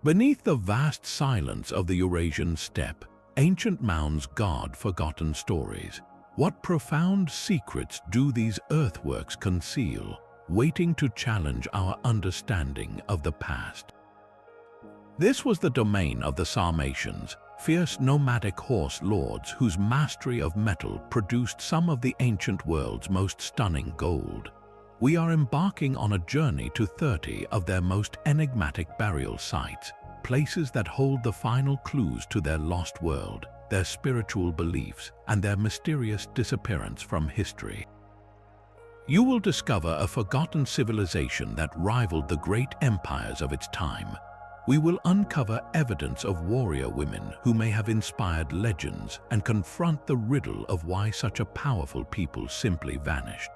Beneath the vast silence of the Eurasian steppe, ancient mounds guard forgotten stories. What profound secrets do these earthworks conceal, waiting to challenge our understanding of the past? This was the domain of the Sarmatians, fierce nomadic horse lords whose mastery of metal produced some of the ancient world's most stunning gold. We are embarking on a journey to 30 of their most enigmatic burial sites, places that hold the final clues to their lost world, their spiritual beliefs, and their mysterious disappearance from history. You will discover a forgotten civilization that rivaled the great empires of its time. We will uncover evidence of warrior women who may have inspired legends and confront the riddle of why such a powerful people simply vanished.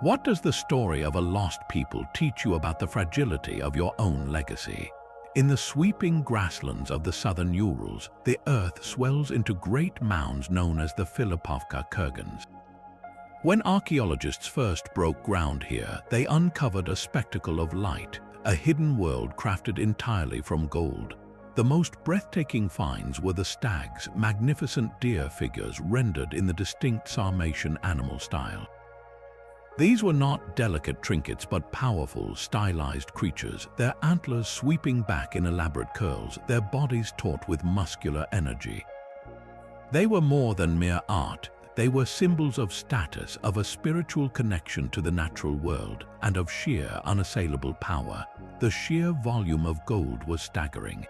What does the story of a lost people teach you about the fragility of your own legacy? In the sweeping grasslands of the southern Urals, the earth swells into great mounds known as the Filippovka kurgans. When archaeologists first broke ground here, they uncovered a spectacle of light, a hidden world crafted entirely from gold. The most breathtaking finds were the stags, magnificent deer figures rendered in the distinct Sarmatian animal style. These were not delicate trinkets but powerful, stylized creatures, their antlers sweeping back in elaborate curls, their bodies taut with muscular energy. They were more than mere art. They were symbols of status, of a spiritual connection to the natural world, and of sheer, unassailable power. The sheer volume of gold was staggering.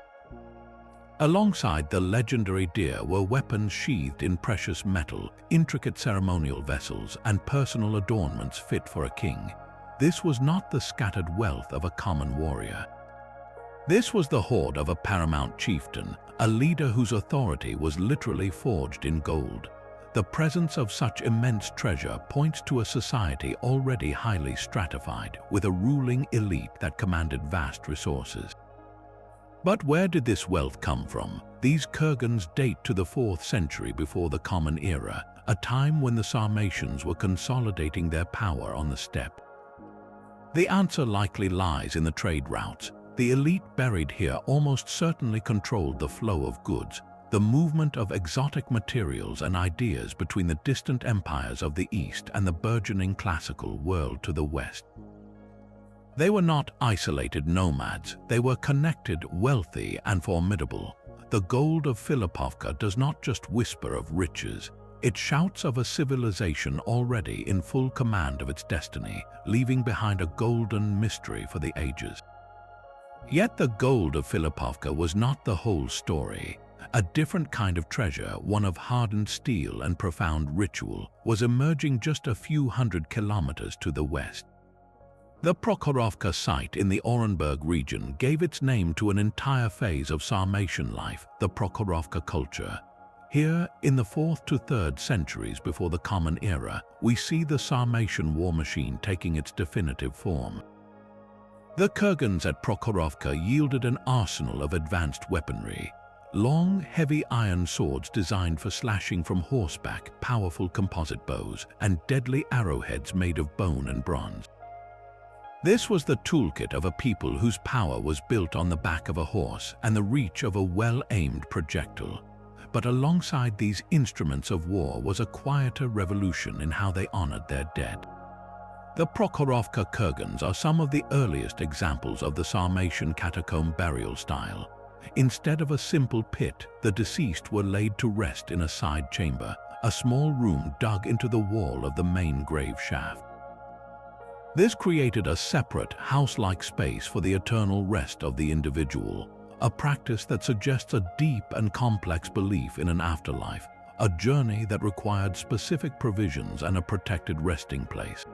Alongside the legendary deer were weapons sheathed in precious metal, intricate ceremonial vessels, and personal adornments fit for a king. This was not the scattered wealth of a common warrior. This was the hoard of a paramount chieftain, a leader whose authority was literally forged in gold. The presence of such immense treasure points to a society already highly stratified, with a ruling elite that commanded vast resources. But where did this wealth come from? These kurgans date to the 4th century before the Common Era, a time when the Sarmatians were consolidating their power on the steppe. The answer likely lies in the trade routes. The elite buried here almost certainly controlled the flow of goods, the movement of exotic materials and ideas between the distant empires of the East and the burgeoning classical world to the West. They were not isolated nomads, they were connected, wealthy, and formidable. The gold of Filippovka does not just whisper of riches, it shouts of a civilization already in full command of its destiny, leaving behind a golden mystery for the ages. Yet the gold of Filippovka was not the whole story. A different kind of treasure, one of hardened steel and profound ritual, was emerging just a few hundred kilometers to the west. The Prokhorovka site in the Orenburg region gave its name to an entire phase of Sarmatian life, the Prokhorovka culture. Here, in the 4th to 3rd centuries before the Common Era, we see the Sarmatian war machine taking its definitive form. The kurgans at Prokhorovka yielded an arsenal of advanced weaponry. Long, heavy iron swords designed for slashing from horseback, powerful composite bows, and deadly arrowheads made of bone and bronze. This was the toolkit of a people whose power was built on the back of a horse and the reach of a well-aimed projectile. But alongside these instruments of war was a quieter revolution in how they honored their dead. The Prokhorovka kurgans are some of the earliest examples of the Sarmatian catacomb burial style. Instead of a simple pit, the deceased were laid to rest in a side chamber, a small room dug into the wall of the main grave shaft. This created a separate, house-like space for the eternal rest of the individual, a practice that suggests a deep and complex belief in an afterlife, a journey that required specific provisions and a protected resting place.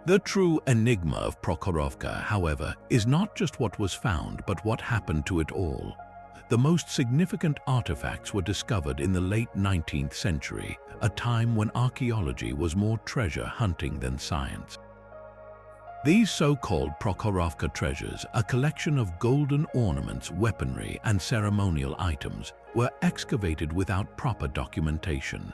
The true enigma of Prokhorovka, however, is not just what was found, but what happened to it all. The most significant artifacts were discovered in the late 19th century, a time when archaeology was more treasure hunting than science. These so-called Prokhorovka treasures, a collection of golden ornaments, weaponry, and ceremonial items, were excavated without proper documentation.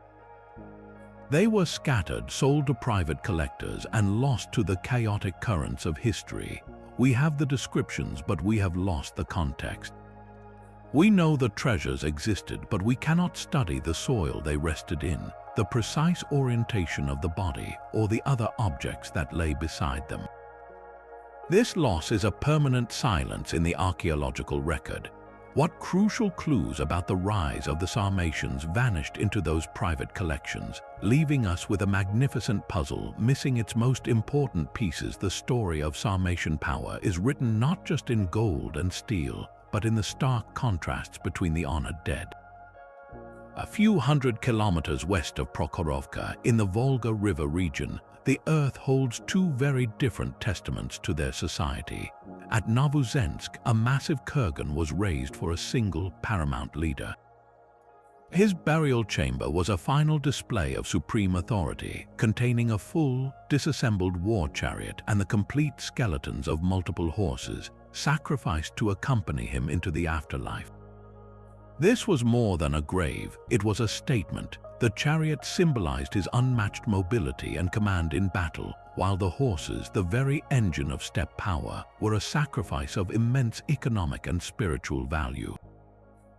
They were scattered, sold to private collectors, and lost to the chaotic currents of history. We have the descriptions, but we have lost the context. We know the treasures existed, but we cannot study the soil they rested in, the precise orientation of the body, or the other objects that lay beside them. This loss is a permanent silence in the archaeological record. What crucial clues about the rise of the Sarmatians vanished into those private collections, leaving us with a magnificent puzzle missing its most important pieces? The story of Sarmatian power is written not just in gold and steel, but in the stark contrasts between the honored dead. A few hundred kilometers west of Prokhorovka, in the Volga River region, the earth holds two very different testaments to their society. At Novouzensk, a massive kurgan was raised for a single paramount leader. His burial chamber was a final display of supreme authority, containing a full, disassembled war chariot and the complete skeletons of multiple horses, sacrificed to accompany him into the afterlife. This was more than a grave, it was a statement. The chariot symbolized his unmatched mobility and command in battle, while the horses, the very engine of steppe power, were a sacrifice of immense economic and spiritual value.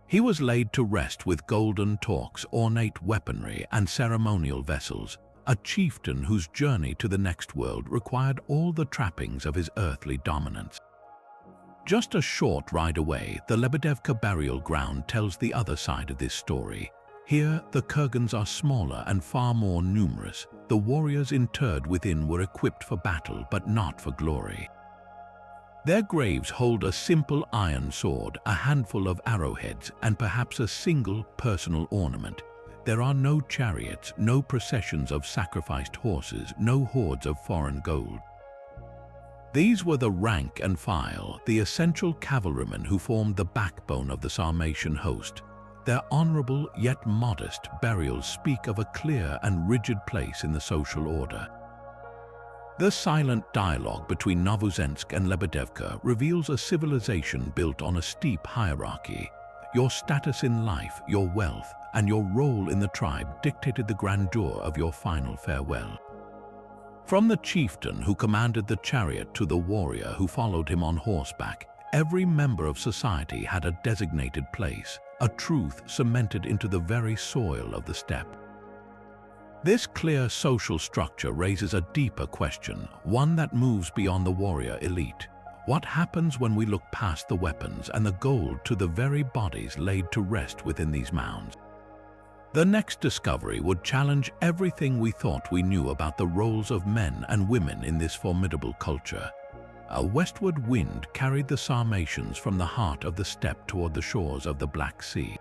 He was laid to rest with golden torques, ornate weaponry, and ceremonial vessels, a chieftain whose journey to the next world required all the trappings of his earthly dominance. Just a short ride away, the Lebedevka burial ground tells the other side of this story. Here, the kurgans are smaller and far more numerous. The warriors interred within were equipped for battle, but not for glory. Their graves hold a simple iron sword, a handful of arrowheads, and perhaps a single personal ornament. There are no chariots, no processions of sacrificed horses, no hoards of foreign gold. These were the rank and file, the essential cavalrymen who formed the backbone of the Sarmatian host. Their honorable yet modest burials speak of a clear and rigid place in the social order. The silent dialogue between Novouzensk and Lebedevka reveals a civilization built on a steep hierarchy. Your status in life, your wealth, and your role in the tribe dictated the grandeur of your final farewell. From the chieftain who commanded the chariot to the warrior who followed him on horseback, every member of society had a designated place, a truth cemented into the very soil of the steppe. This clear social structure raises a deeper question, one that moves beyond the warrior elite. What happens when we look past the weapons and the gold to the very bodies laid to rest within these mounds? The next discovery would challenge everything we thought we knew about the roles of men and women in this formidable culture. A westward wind carried the Sarmatians from the heart of the steppe toward the shores of the Black Sea.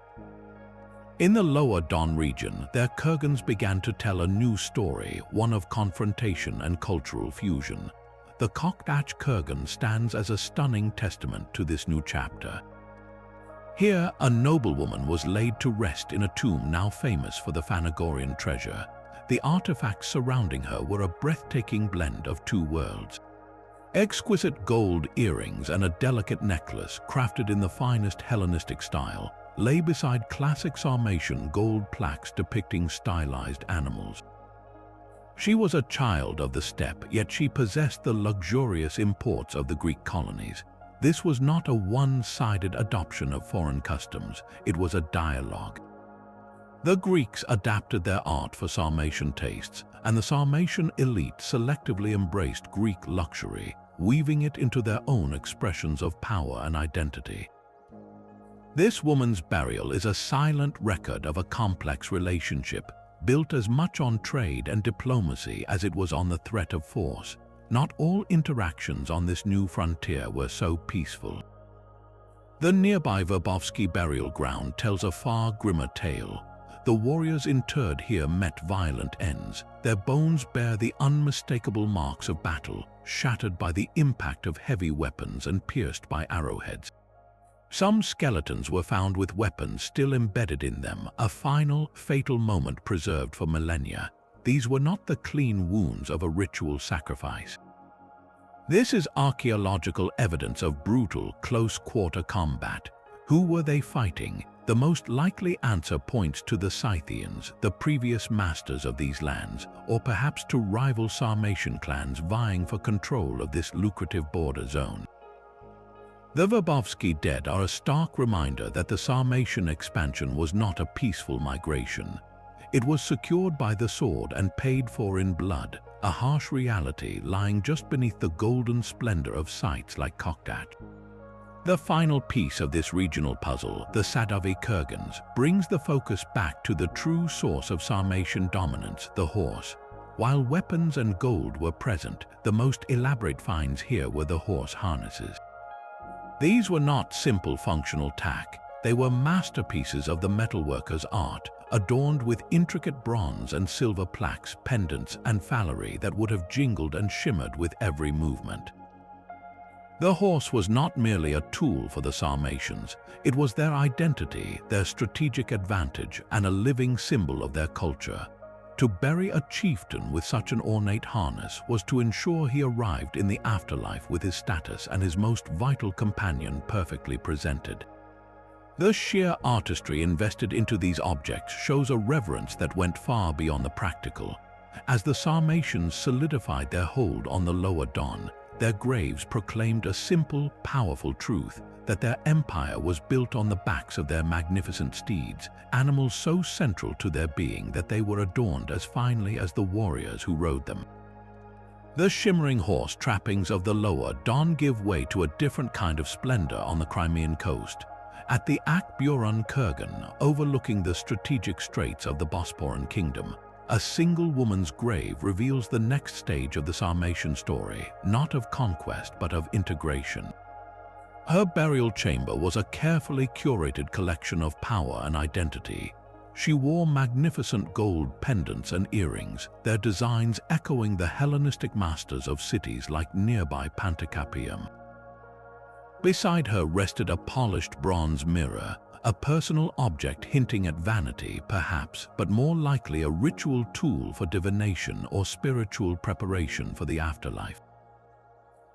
In the lower Don region, their kurgans began to tell a new story, one of confrontation and cultural fusion. The Khokhlach kurgan stands as a stunning testament to this new chapter. Here, a noblewoman was laid to rest in a tomb now famous for the Phanagorian treasure. The artifacts surrounding her were a breathtaking blend of two worlds. Exquisite gold earrings and a delicate necklace, crafted in the finest Hellenistic style, lay beside classic Sarmatian gold plaques depicting stylized animals. She was a child of the steppe, yet she possessed the luxurious imports of the Greek colonies. This was not a one-sided adoption of foreign customs, it was a dialogue. The Greeks adapted their art for Sarmatian tastes, and the Sarmatian elite selectively embraced Greek luxury, weaving it into their own expressions of power and identity. This woman's burial is a silent record of a complex relationship, built as much on trade and diplomacy as it was on the threat of force. Not all interactions on this new frontier were so peaceful. The nearby Verbovsky burial ground tells a far grimmer tale. The warriors interred here met violent ends. Their bones bear the unmistakable marks of battle, shattered by the impact of heavy weapons and pierced by arrowheads. Some skeletons were found with weapons still embedded in them, a final, fatal moment preserved for millennia. These were not the clean wounds of a ritual sacrifice. This is archaeological evidence of brutal, close-quarter combat. Who were they fighting? The most likely answer points to the Scythians, the previous masters of these lands, or perhaps to rival Sarmatian clans vying for control of this lucrative border zone. The Verbovsky dead are a stark reminder that the Sarmatian expansion was not a peaceful migration. It was secured by the sword and paid for in blood, a harsh reality lying just beneath the golden splendor of sites like Khokhlach. The final piece of this regional puzzle, the Sadovy kurgans, brings the focus back to the true source of Sarmatian dominance, the horse. While weapons and gold were present, the most elaborate finds here were the horse harnesses. These were not simple functional tack. They were masterpieces of the metalworkers' art, adorned with intricate bronze and silver plaques, pendants, and fallery that would have jingled and shimmered with every movement. The horse was not merely a tool for the Sarmatians. It was their identity, their strategic advantage, and a living symbol of their culture. To bury a chieftain with such an ornate harness was to ensure he arrived in the afterlife with his status and his most vital companion perfectly presented. The sheer artistry invested into these objects shows a reverence that went far beyond the practical. As the Sarmatians solidified their hold on the lower Don, their graves proclaimed a simple, powerful truth, that their empire was built on the backs of their magnificent steeds, animals so central to their being that they were adorned as finely as the warriors who rode them. The shimmering horse trappings of the lower Don give way to a different kind of splendor on the Crimean coast. At the Ak-Burun Kurgan, overlooking the strategic straits of the Bosporan Kingdom, a single woman's grave reveals the next stage of the Sarmatian story, not of conquest but of integration. Her burial chamber was a carefully curated collection of power and identity. She wore magnificent gold pendants and earrings, their designs echoing the Hellenistic masters of cities like nearby Panticapaeum. Beside her rested a polished bronze mirror, a personal object hinting at vanity, perhaps, but more likely a ritual tool for divination or spiritual preparation for the afterlife.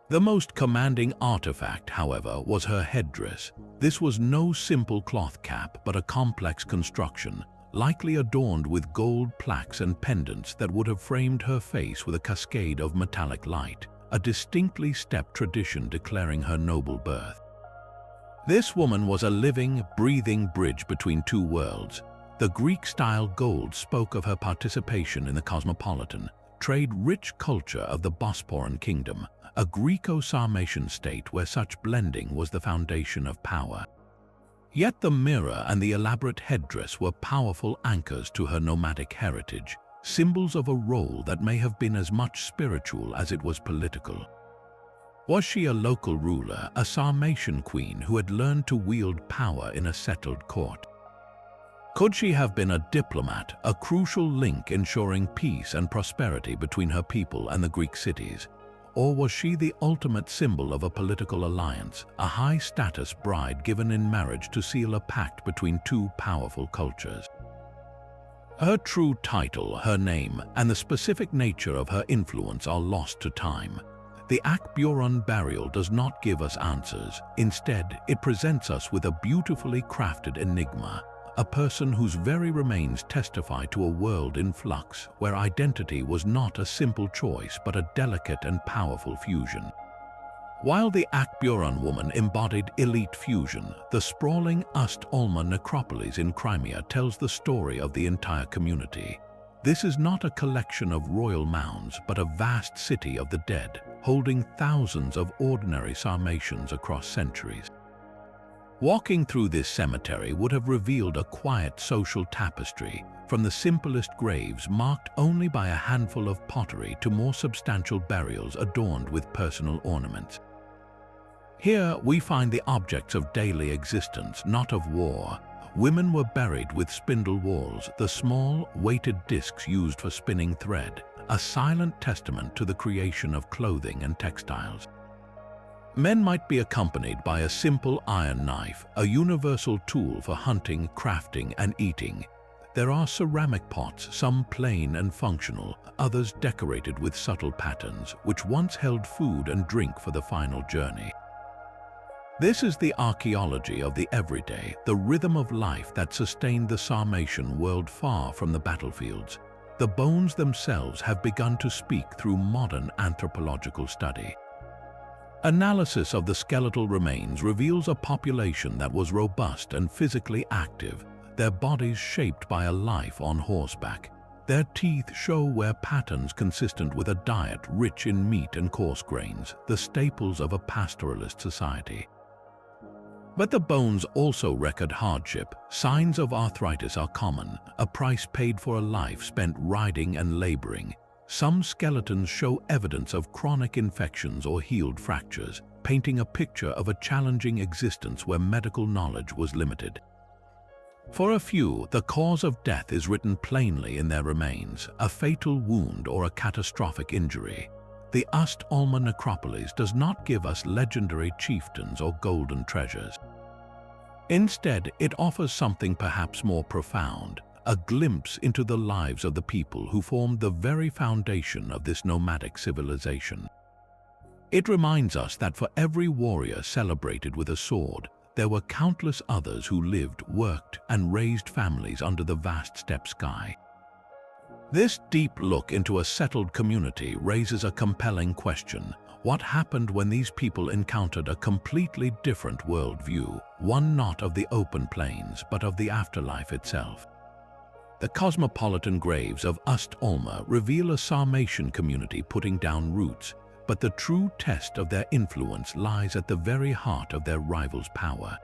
The most commanding artifact, however, was her headdress. This was no simple cloth cap, but a complex construction, likely adorned with gold plaques and pendants that would have framed her face with a cascade of metallic light, a distinctly stepped tradition declaring her noble birth. This woman was a living, breathing bridge between two worlds. The Greek-style gold spoke of her participation in the cosmopolitan, trade-rich culture of the Bosporan Kingdom, a Greco-Sarmatian state where such blending was the foundation of power. Yet the mirror and the elaborate headdress were powerful anchors to her nomadic heritage, symbols of a role that may have been as much spiritual as it was political. Was she a local ruler, a Sarmatian queen who had learned to wield power in a settled court? Could she have been a diplomat, a crucial link ensuring peace and prosperity between her people and the Greek cities? Or was she the ultimate symbol of a political alliance, a high-status bride given in marriage to seal a pact between two powerful cultures? Her true title, her name, and the specific nature of her influence are lost to time. The Ak-Burun burial does not give us answers. Instead, it presents us with a beautifully crafted enigma, a person whose very remains testify to a world in flux, where identity was not a simple choice but a delicate and powerful fusion. While the Ak-Burun woman embodied elite fusion, the sprawling Ust-Olma necropolis in Crimea tells the story of the entire community. This is not a collection of royal mounds, but a vast city of the dead, holding thousands of ordinary Sarmatians across centuries. Walking through this cemetery would have revealed a quiet social tapestry, from the simplest graves marked only by a handful of pottery to more substantial burials adorned with personal ornaments. Here we find the objects of daily existence, not of war. Women were buried with spindle whorls, the small, weighted discs used for spinning thread, a silent testament to the creation of clothing and textiles. Men might be accompanied by a simple iron knife, a universal tool for hunting, crafting, and eating. There are ceramic pots, some plain and functional, others decorated with subtle patterns, which once held food and drink for the final journey. This is the archaeology of the everyday, the rhythm of life that sustained the Sarmatian world far from the battlefields. The bones themselves have begun to speak through modern anthropological study. Analysis of the skeletal remains reveals a population that was robust and physically active, their bodies shaped by a life on horseback. Their teeth show where patterns consistent with a diet rich in meat and coarse grains, the staples of a pastoralist society. But the bones also record hardship. Signs of arthritis are common, a price paid for a life spent riding and laboring. Some skeletons show evidence of chronic infections or healed fractures, painting a picture of a challenging existence where medical knowledge was limited. For a few, the cause of death is written plainly in their remains, a fatal wound or a catastrophic injury. The Ust-Olma necropolis does not give us legendary chieftains or golden treasures. Instead, it offers something perhaps more profound, a glimpse into the lives of the people who formed the very foundation of this nomadic civilization. It reminds us that for every warrior celebrated with a sword, there were countless others who lived, worked, and raised families under the vast steppe sky. This deep look into a settled community raises a compelling question. What happened when these people encountered a completely different worldview, one not of the open plains, but of the afterlife itself? The cosmopolitan graves of Ust-Olma reveal a Sarmatian community putting down roots, but the true test of their influence lies at the very heart of their rivals' power.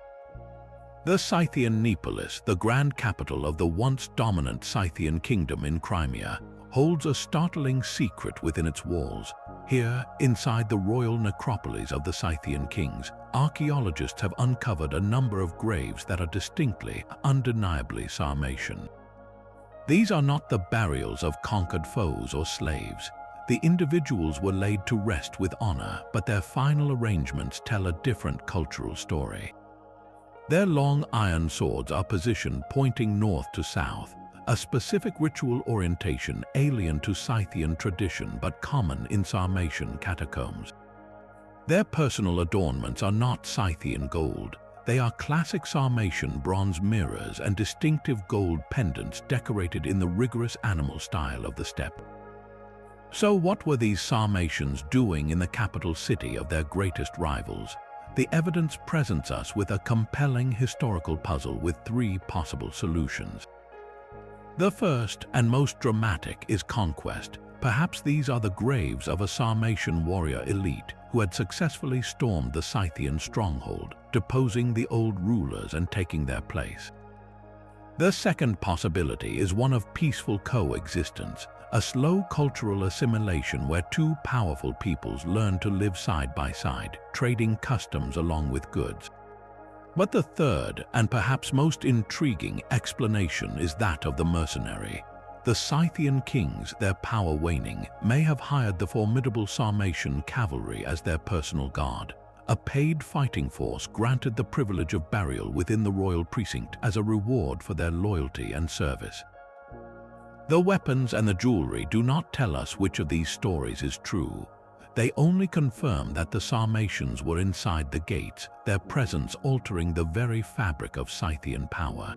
The Scythian Neapolis, the grand capital of the once dominant Scythian kingdom in Crimea, holds a startling secret within its walls. Here, inside the royal necropolis of the Scythian kings, archaeologists have uncovered a number of graves that are distinctly, undeniably Sarmatian. These are not the burials of conquered foes or slaves. The individuals were laid to rest with honor, but their final arrangements tell a different cultural story. Their long iron swords are positioned pointing north to south, a specific ritual orientation alien to Scythian tradition but common in Sarmatian catacombs. Their personal adornments are not Scythian gold. They are classic Sarmatian bronze mirrors and distinctive gold pendants decorated in the rigorous animal style of the steppe. So what were these Sarmatians doing in the capital city of their greatest rivals? The evidence presents us with a compelling historical puzzle with three possible solutions. The first and most dramatic is conquest. Perhaps these are the graves of a Sarmatian warrior elite who had successfully stormed the Scythian stronghold, deposing the old rulers and taking their place. The second possibility is one of peaceful coexistence, a slow cultural assimilation where two powerful peoples learn to live side by side, trading customs along with goods. But the third, and perhaps most intriguing explanation is that of the mercenary. The Scythian kings, their power waning, may have hired the formidable Sarmatian cavalry as their personal guard. A paid fighting force granted the privilege of burial within the royal precinct as a reward for their loyalty and service. The weapons and the jewelry do not tell us which of these stories is true. They only confirm that the Sarmatians were inside the gates, their presence altering the very fabric of Scythian power.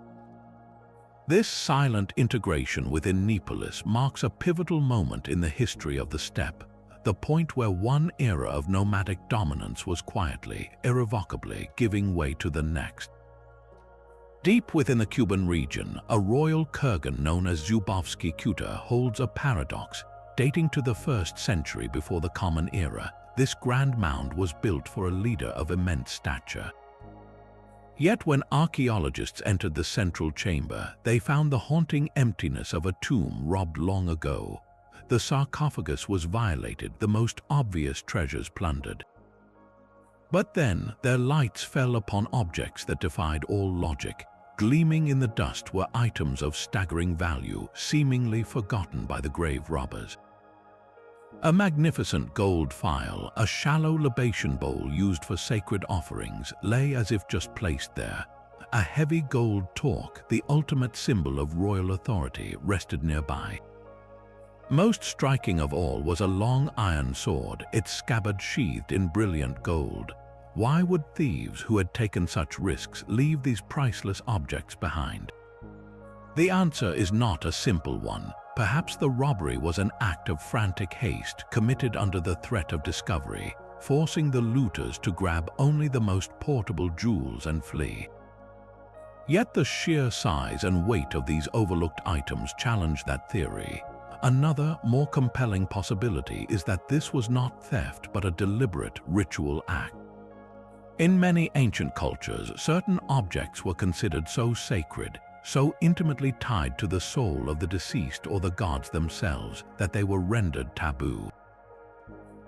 This silent integration within Neapolis marks a pivotal moment in the history of the steppe, the point where one era of nomadic dominance was quietly, irrevocably giving way to the next. Deep within the Kuban region, a royal kurgan known as Zubovsky Kuta holds a paradox. Dating to the 1st century before the Common Era, this grand mound was built for a leader of immense stature. Yet when archaeologists entered the central chamber, they found the haunting emptiness of a tomb robbed long ago. The sarcophagus was violated, the most obvious treasures plundered. But then their lights fell upon objects that defied all logic. Gleaming in the dust were items of staggering value, seemingly forgotten by the grave robbers. A magnificent gold phial, a shallow libation bowl used for sacred offerings, lay as if just placed there. A heavy gold torque, the ultimate symbol of royal authority, rested nearby. Most striking of all was a long iron sword, its scabbard sheathed in brilliant gold. Why would thieves who had taken such risks leave these priceless objects behind? The answer is not a simple one. Perhaps the robbery was an act of frantic haste committed under the threat of discovery, forcing the looters to grab only the most portable jewels and flee. Yet the sheer size and weight of these overlooked items challenge that theory. Another, more compelling possibility is that this was not theft but a deliberate ritual act. In many ancient cultures, certain objects were considered so sacred, so intimately tied to the soul of the deceased or the gods themselves, that they were rendered taboo.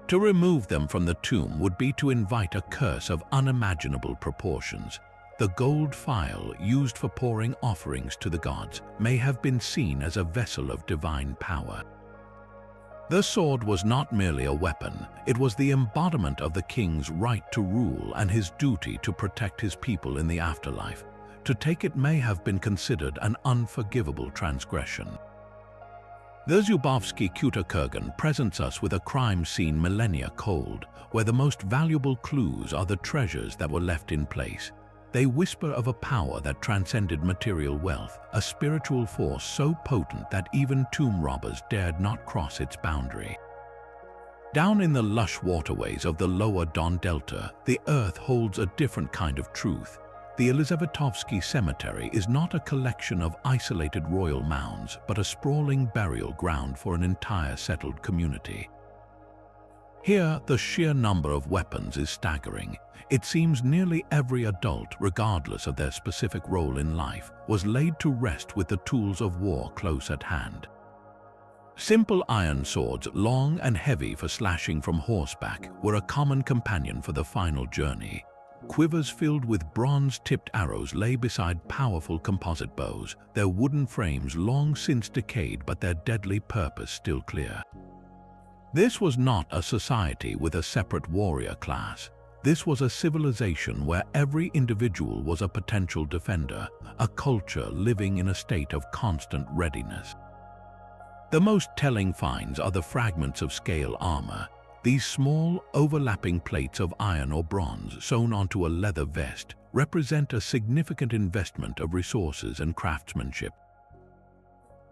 To remove them from the tomb would be to invite a curse of unimaginable proportions. The gold phial used for pouring offerings to the gods may have been seen as a vessel of divine power. The sword was not merely a weapon, it was the embodiment of the king's right to rule and his duty to protect his people in the afterlife. To take it may have been considered an unforgivable transgression. The Verbovsky Kurgan presents us with a crime scene millennia cold, where the most valuable clues are the treasures that were left in place. They whisper of a power that transcended material wealth, a spiritual force so potent that even tomb robbers dared not cross its boundary. Down in the lush waterways of the lower Don Delta, the earth holds a different kind of truth. The Elizavetovsky Cemetery is not a collection of isolated royal mounds, but a sprawling burial ground for an entire settled community. Here, the sheer number of weapons is staggering. It seems nearly every adult, regardless of their specific role in life, was laid to rest with the tools of war close at hand. Simple iron swords, long and heavy for slashing from horseback, were a common companion for the final journey. Quivers filled with bronze-tipped arrows lay beside powerful composite bows, their wooden frames long since decayed but their deadly purpose still clear. This was not a society with a separate warrior class. This was a civilization where every individual was a potential defender, a culture living in a state of constant readiness. The most telling finds are the fragments of scale armor. These small, overlapping plates of iron or bronze sewn onto a leather vest represent a significant investment of resources and craftsmanship.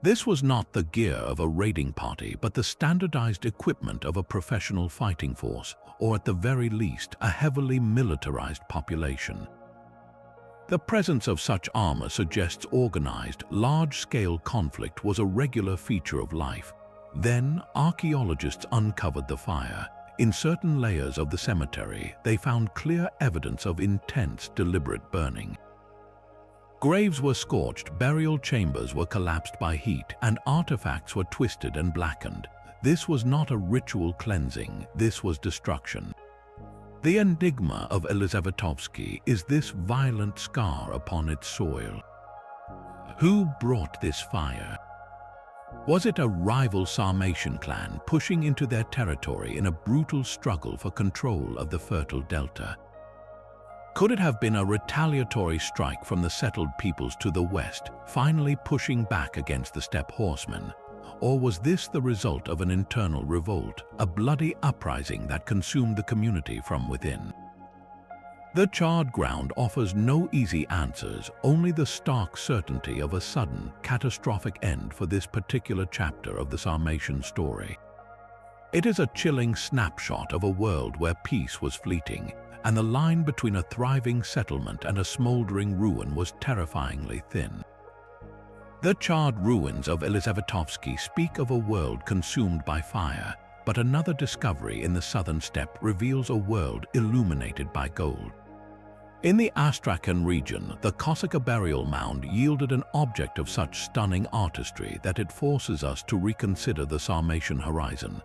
This was not the gear of a raiding party, but the standardized equipment of a professional fighting force, or at the very least, a heavily militarized population. The presence of such armor suggests organized, large-scale conflict was a regular feature of life. Then, archaeologists uncovered the fire. In certain layers of the cemetery, they found clear evidence of intense, deliberate burning. Graves were scorched, burial chambers were collapsed by heat, and artifacts were twisted and blackened. This was not a ritual cleansing, this was destruction. The enigma of Elizavetovsky is this violent scar upon its soil. Who brought this fire? Was it a rival Sarmatian clan pushing into their territory in a brutal struggle for control of the fertile delta? Could it have been a retaliatory strike from the settled peoples to the west, finally pushing back against the steppe horsemen? Or was this the result of an internal revolt, a bloody uprising that consumed the community from within? The charred ground offers no easy answers, only the stark certainty of a sudden, catastrophic end for this particular chapter of the Sarmatian story. It is a chilling snapshot of a world where peace was fleeting, and the line between a thriving settlement and a smoldering ruin was terrifyingly thin. The charred ruins of Elizavetovsky speak of a world consumed by fire, but another discovery in the southern steppe reveals a world illuminated by gold. In the Astrakhan region, the Khokhlach burial mound yielded an object of such stunning artistry that it forces us to reconsider the Sarmatian horizon.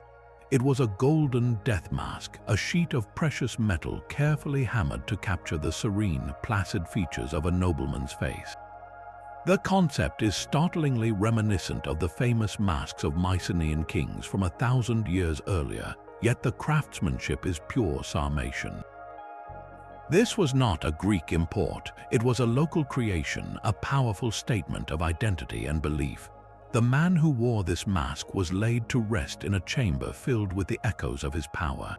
It was a golden death mask, a sheet of precious metal carefully hammered to capture the serene, placid features of a nobleman's face. The concept is startlingly reminiscent of the famous masks of Mycenaean kings from 1,000 years earlier, yet the craftsmanship is pure Sarmatian. This was not a Greek import, it was a local creation, a powerful statement of identity and belief. The man who wore this mask was laid to rest in a chamber filled with the echoes of his power.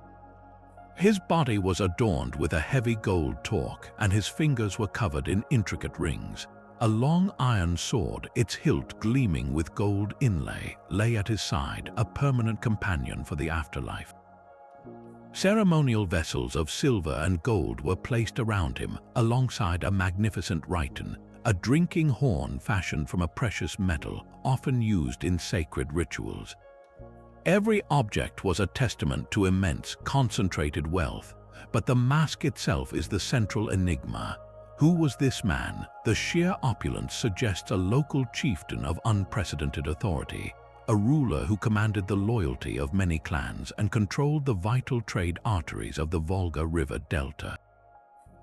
His body was adorned with a heavy gold torque, and his fingers were covered in intricate rings. A long iron sword, its hilt gleaming with gold inlay, lay at his side, a permanent companion for the afterlife. Ceremonial vessels of silver and gold were placed around him, alongside a magnificent rhyton, a drinking horn fashioned from a precious metal, often used in sacred rituals. Every object was a testament to immense, concentrated wealth, but the mask itself is the central enigma. Who was this man? The sheer opulence suggests a local chieftain of unprecedented authority, a ruler who commanded the loyalty of many clans and controlled the vital trade arteries of the Volga River Delta.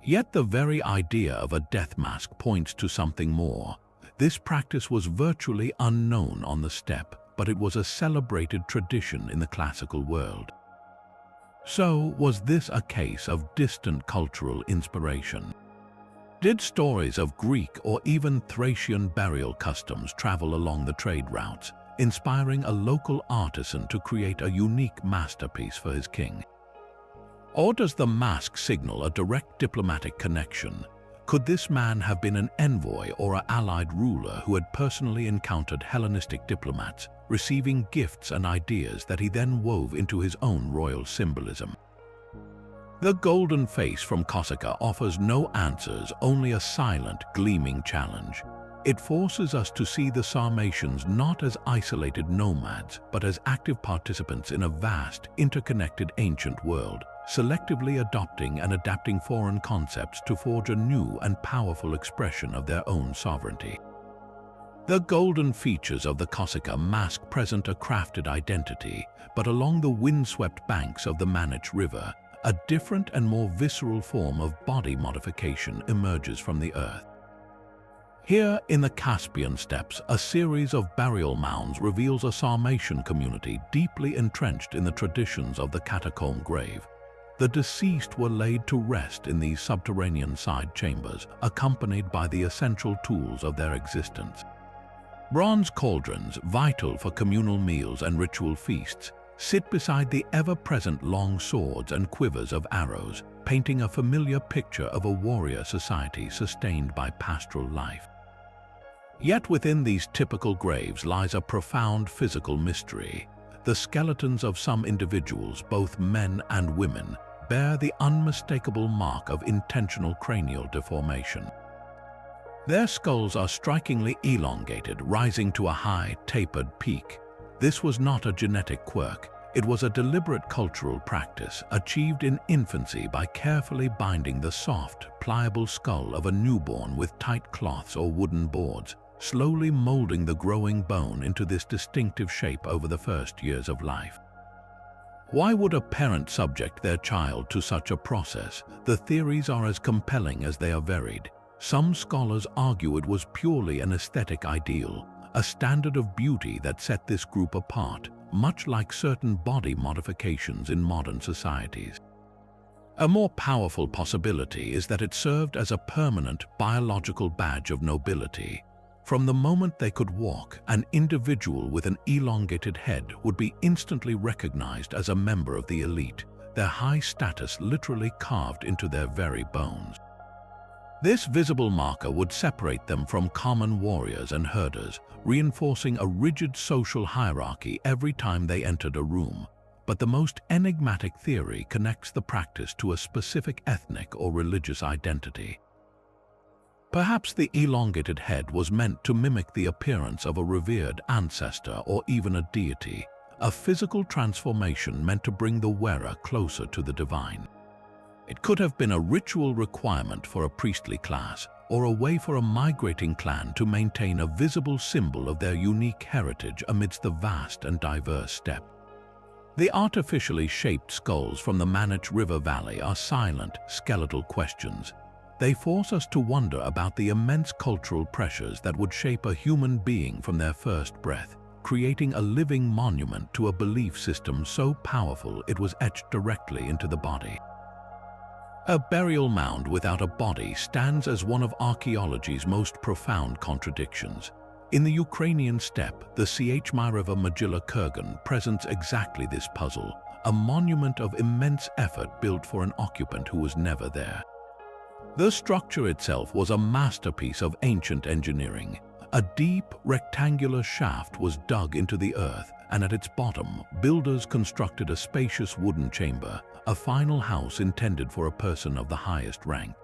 Yet the very idea of a death mask points to something more. This practice was virtually unknown on the steppe, but it was a celebrated tradition in the classical world. So, was this a case of distant cultural inspiration? Did stories of Greek or even Thracian burial customs travel along the trade routes, inspiring a local artisan to create a unique masterpiece for his king? Or does the mask signal a direct diplomatic connection? Could this man have been an envoy or an allied ruler who had personally encountered Hellenistic diplomats, receiving gifts and ideas that he then wove into his own royal symbolism? The golden face from Khokhlach offers no answers, only a silent, gleaming challenge. It forces us to see the Sarmatians not as isolated nomads, but as active participants in a vast, interconnected ancient world, selectively adopting and adapting foreign concepts to forge a new and powerful expression of their own sovereignty. The golden features of the Khokhlach mask present a crafted identity, but along the windswept banks of the Manich River, a different and more visceral form of body modification emerges from the earth. Here in the Caspian steppes, a series of burial mounds reveals a Sarmatian community deeply entrenched in the traditions of the catacomb grave. The deceased were laid to rest in these subterranean side chambers, accompanied by the essential tools of their existence. Bronze cauldrons, vital for communal meals and ritual feasts, sit beside the ever-present long swords and quivers of arrows, painting a familiar picture of a warrior society sustained by pastoral life. Yet within these typical graves lies a profound physical mystery. The skeletons of some individuals, both men and women, bear the unmistakable mark of intentional cranial deformation. Their skulls are strikingly elongated, rising to a high, tapered peak. This was not a genetic quirk. It was a deliberate cultural practice, achieved in infancy by carefully binding the soft, pliable skull of a newborn with tight cloths or wooden boards, slowly molding the growing bone into this distinctive shape over the first years of life. Why would a parent subject their child to such a process? The theories are as compelling as they are varied. Some scholars argue it was purely an aesthetic ideal, a standard of beauty that set this group apart, much like certain body modifications in modern societies. A more powerful possibility is that it served as a permanent biological badge of nobility. From the moment they could walk, an individual with an elongated head would be instantly recognized as a member of the elite, their high status literally carved into their very bones. This visible marker would separate them from common warriors and herders, reinforcing a rigid social hierarchy every time they entered a room. But the most enigmatic theory connects the practice to a specific ethnic or religious identity. Perhaps the elongated head was meant to mimic the appearance of a revered ancestor or even a deity, a physical transformation meant to bring the wearer closer to the divine. It could have been a ritual requirement for a priestly class, or a way for a migrating clan to maintain a visible symbol of their unique heritage amidst the vast and diverse steppe. The artificially shaped skulls from the Manich River Valley are silent, skeletal questions. They force us to wonder about the immense cultural pressures that would shape a human being from their first breath, creating a living monument to a belief system so powerful it was etched directly into the body. A burial mound without a body stands as one of archaeology's most profound contradictions. In the Ukrainian steppe, the Sarmatian Kurgan presents exactly this puzzle, a monument of immense effort built for an occupant who was never there. The structure itself was a masterpiece of ancient engineering. A deep, rectangular shaft was dug into the earth, and at its bottom, builders constructed a spacious wooden chamber, a final house intended for a person of the highest rank.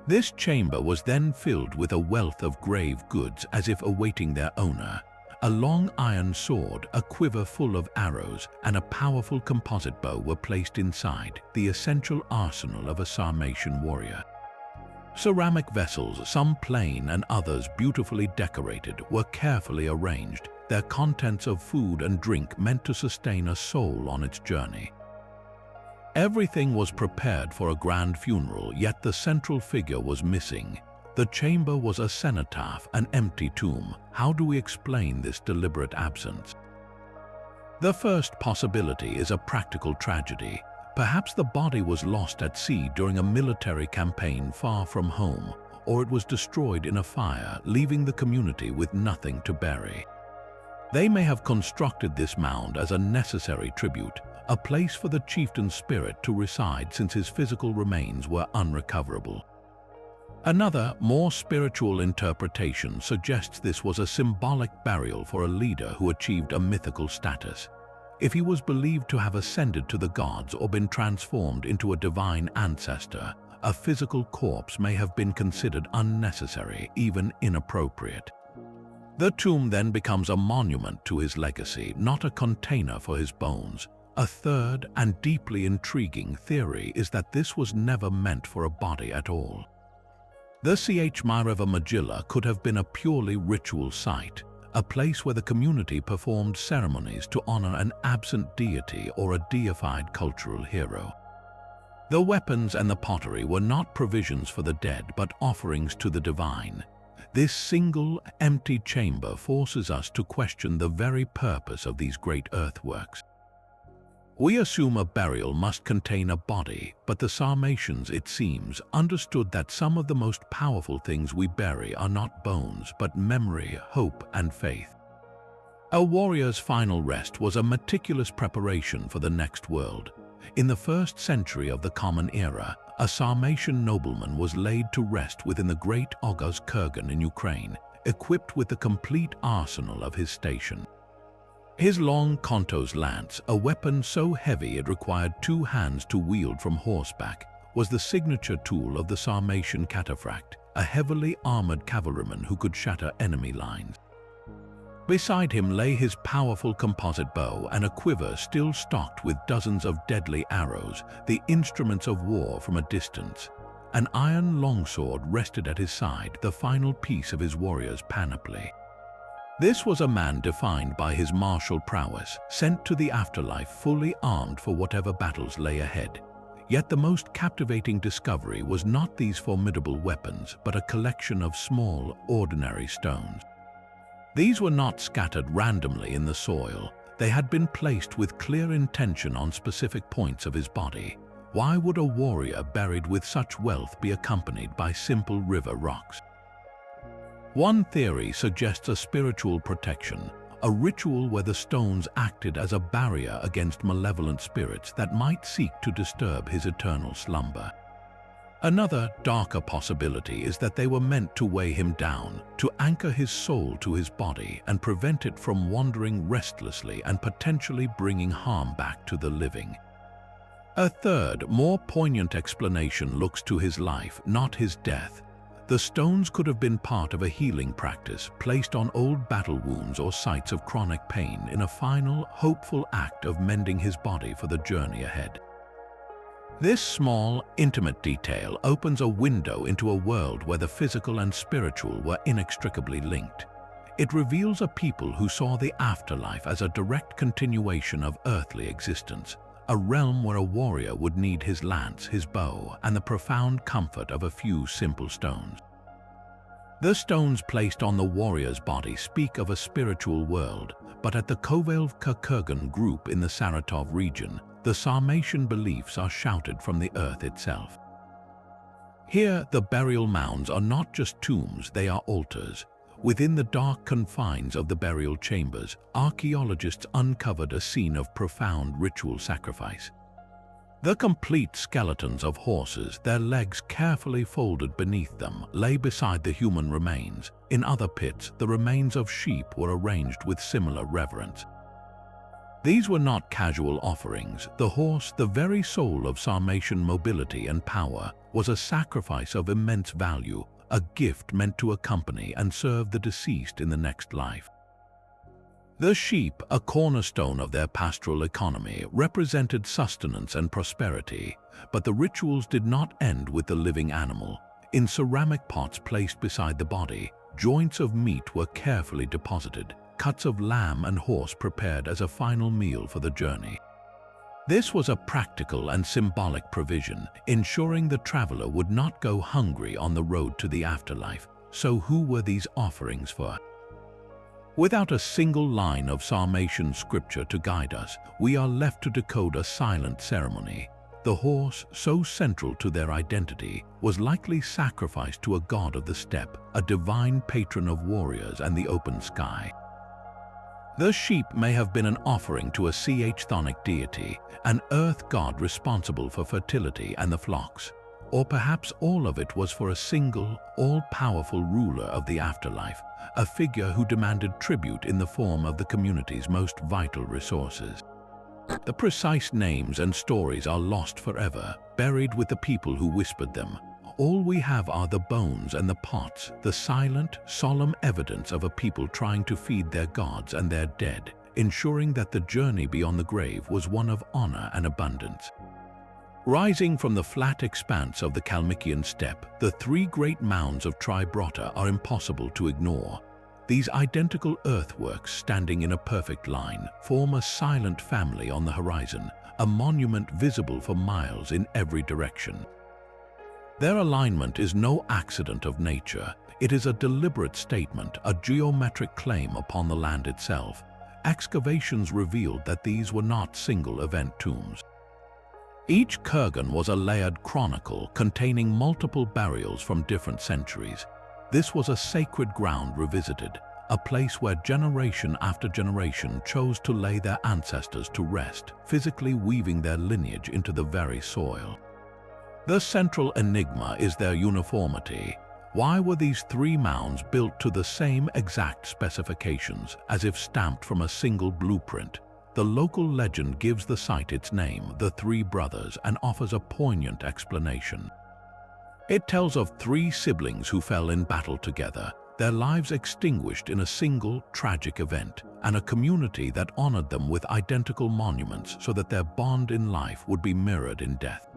This chamber was then filled with a wealth of grave goods as if awaiting their owner. A long iron sword, a quiver full of arrows, and a powerful composite bow were placed inside, the essential arsenal of a Sarmatian warrior. Ceramic vessels, some plain and others beautifully decorated, were carefully arranged, their contents of food and drink meant to sustain a soul on its journey. Everything was prepared for a grand funeral, yet the central figure was missing. The chamber was a cenotaph, an empty tomb. How do we explain this deliberate absence? The first possibility is a practical tragedy. Perhaps the body was lost at sea during a military campaign far from home, or it was destroyed in a fire, leaving the community with nothing to bury. They may have constructed this mound as a necessary tribute, a place for the chieftain's spirit to reside since his physical remains were unrecoverable. Another, more spiritual interpretation suggests this was a symbolic burial for a leader who achieved a mythical status. If he was believed to have ascended to the gods or been transformed into a divine ancestor, a physical corpse may have been considered unnecessary, even inappropriate. The tomb then becomes a monument to his legacy, not a container for his bones. A third and deeply intriguing theory is that this was never meant for a body at all. The Chmyreva Mogila could have been a purely ritual site, a place where the community performed ceremonies to honor an absent deity or a deified cultural hero. The weapons and the pottery were not provisions for the dead, but offerings to the divine. This single, empty chamber forces us to question the very purpose of these great earthworks. We assume a burial must contain a body, but the Sarmatians, it seems, understood that some of the most powerful things we bury are not bones, but memory, hope, and faith. A warrior's final rest was a meticulous preparation for the next world. In the 1st century of the Common Era, a Sarmatian nobleman was laid to rest within the great Bosporan Kurgan in Ukraine, equipped with the complete arsenal of his station. His long Kontos lance, a weapon so heavy it required 2 hands to wield from horseback, was the signature tool of the Sarmatian cataphract, a heavily armored cavalryman who could shatter enemy lines. Beside him lay his powerful composite bow and a quiver still stocked with dozens of deadly arrows, the instruments of war from a distance. An iron longsword rested at his side, the final piece of his warrior's panoply. This was a man defined by his martial prowess, sent to the afterlife fully armed for whatever battles lay ahead. Yet the most captivating discovery was not these formidable weapons, but a collection of small, ordinary stones. These were not scattered randomly in the soil. They had been placed with clear intention on specific points of his body. Why would a warrior buried with such wealth be accompanied by simple river rocks? One theory suggests a spiritual protection, a ritual where the stones acted as a barrier against malevolent spirits that might seek to disturb his eternal slumber. Another, darker possibility is that they were meant to weigh him down, to anchor his soul to his body and prevent it from wandering restlessly and potentially bringing harm back to the living. A third, more poignant explanation looks to his life, not his death. The stones could have been part of a healing practice placed on old battle wounds or sites of chronic pain in a final, hopeful act of mending his body for the journey ahead. This small, intimate detail opens a window into a world where the physical and spiritual were inextricably linked. It reveals a people who saw the afterlife as a direct continuation of earthly existence, a realm where a warrior would need his lance, his bow, and the profound comfort of a few simple stones. The stones placed on the warrior's body speak of a spiritual world, but at the Verbovsky Kurgan group in the Saratov region, the Sarmatian beliefs are shouted from the earth itself. Here, the burial mounds are not just tombs, they are altars. Within the dark confines of the burial chambers, archaeologists uncovered a scene of profound ritual sacrifice. The complete skeletons of horses, their legs carefully folded beneath them, lay beside the human remains. In other pits, the remains of sheep were arranged with similar reverence. These were not casual offerings. The horse, the very soul of Sarmatian mobility and power, was a sacrifice of immense value, a gift meant to accompany and serve the deceased in the next life. The sheep, a cornerstone of their pastoral economy, represented sustenance and prosperity, but the rituals did not end with the living animal. In ceramic pots placed beside the body, joints of meat were carefully deposited, cuts of lamb and horse prepared as a final meal for the journey. This was a practical and symbolic provision, ensuring the traveler would not go hungry on the road to the afterlife. So who were these offerings for? Without a single line of Sarmatian scripture to guide us, we are left to decode a silent ceremony. The horse, so central to their identity, was likely sacrificed to a god of the steppe, a divine patron of warriors and the open sky. The sheep may have been an offering to a chthonic deity, an earth god responsible for fertility and the flocks. Or perhaps all of it was for a single, all-powerful ruler of the afterlife, a figure who demanded tribute in the form of the community's most vital resources. The precise names and stories are lost forever, buried with the people who whispered them. All we have are the bones and the pots, the silent, solemn evidence of a people trying to feed their gods and their dead, ensuring that the journey beyond the grave was one of honor and abundance. Rising from the flat expanse of the Kalmykian steppe, the three great mounds of Tribrata are impossible to ignore. These identical earthworks, standing in a perfect line, form a silent family on the horizon, a monument visible for miles in every direction. Their alignment is no accident of nature. It is a deliberate statement, a geometric claim upon the land itself. Excavations revealed that these were not single-event tombs. Each kurgan was a layered chronicle containing multiple burials from different centuries. This was a sacred ground revisited, a place where generation after generation chose to lay their ancestors to rest, physically weaving their lineage into the very soil. The central enigma is their uniformity. Why were these three mounds built to the same exact specifications, as if stamped from a single blueprint? The local legend gives the site its name, the Three Brothers, and offers a poignant explanation. It tells of three siblings who fell in battle together, their lives extinguished in a single tragic event, and a community that honored them with identical monuments so that their bond in life would be mirrored in death.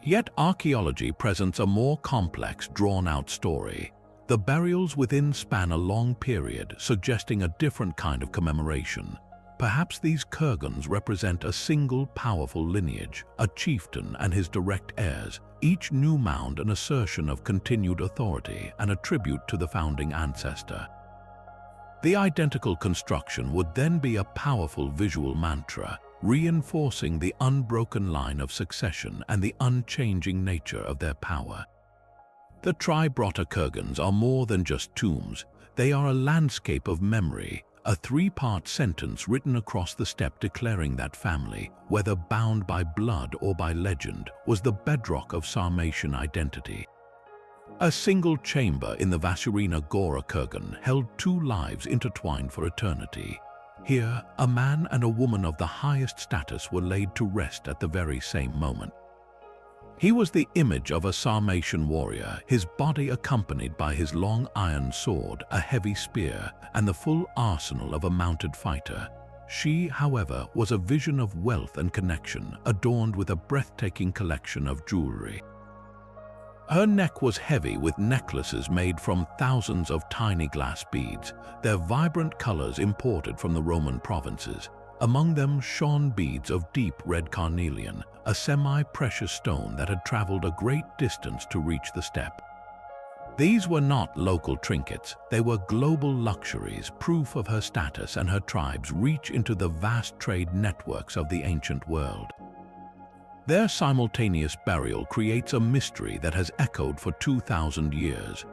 Yet archaeology presents a more complex, drawn-out story. The burials within span a long period, suggesting a different kind of commemoration. Perhaps these kurgans represent a single powerful lineage, a chieftain and his direct heirs, each new mound an assertion of continued authority and a tribute to the founding ancestor. The identical construction would then be a powerful visual mantra, reinforcing the unbroken line of succession and the unchanging nature of their power. The Tribrata kurgans are more than just tombs. They are a landscape of memory, a three-part sentence written across the steppe declaring that family, whether bound by blood or by legend, was the bedrock of Sarmatian identity. A single chamber in the Vasurina Gora kurgan held two lives intertwined for eternity. Here, a man and a woman of the highest status were laid to rest at the very same moment. He was the image of a Sarmatian warrior, his body accompanied by his long iron sword, a heavy spear, and the full arsenal of a mounted fighter. She, however, was a vision of wealth and connection, adorned with a breathtaking collection of jewelry. Her neck was heavy with necklaces made from thousands of tiny glass beads, their vibrant colors imported from the Roman provinces. Among them shone beads of deep red carnelian, a semi-precious stone that had traveled a great distance to reach the steppe. These were not local trinkets, they were global luxuries, proof of her status and her tribe's reach into the vast trade networks of the ancient world. Their simultaneous burial creates a mystery that has echoed for 2,000 years.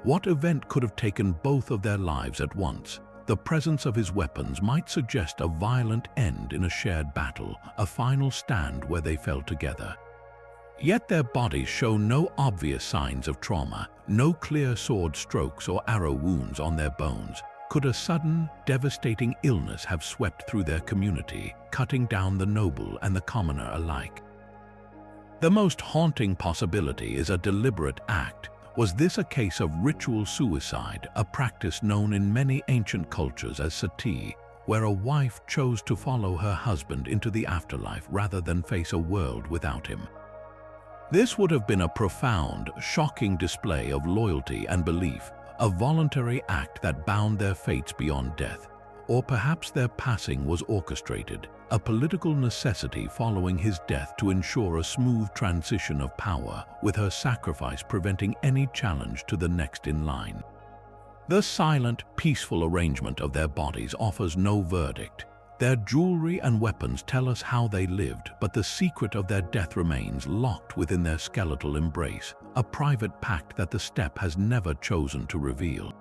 What event could have taken both of their lives at once? The presence of his weapons might suggest a violent end in a shared battle, a final stand where they fell together. Yet their bodies show no obvious signs of trauma, no clear sword strokes or arrow wounds on their bones. Could a sudden, devastating illness have swept through their community, cutting down the noble and the commoner alike? The most haunting possibility is a deliberate act. Was this a case of ritual suicide, a practice known in many ancient cultures as sati, where a wife chose to follow her husband into the afterlife rather than face a world without him? This would have been a profound, shocking display of loyalty and belief, a voluntary act that bound their fates beyond death. Or perhaps their passing was orchestrated, a political necessity following his death to ensure a smooth transition of power, with her sacrifice preventing any challenge to the next in line. The silent, peaceful arrangement of their bodies offers no verdict. Their jewelry and weapons tell us how they lived, but the secret of their death remains locked within their skeletal embrace, a private pact that the steppe has never chosen to reveal.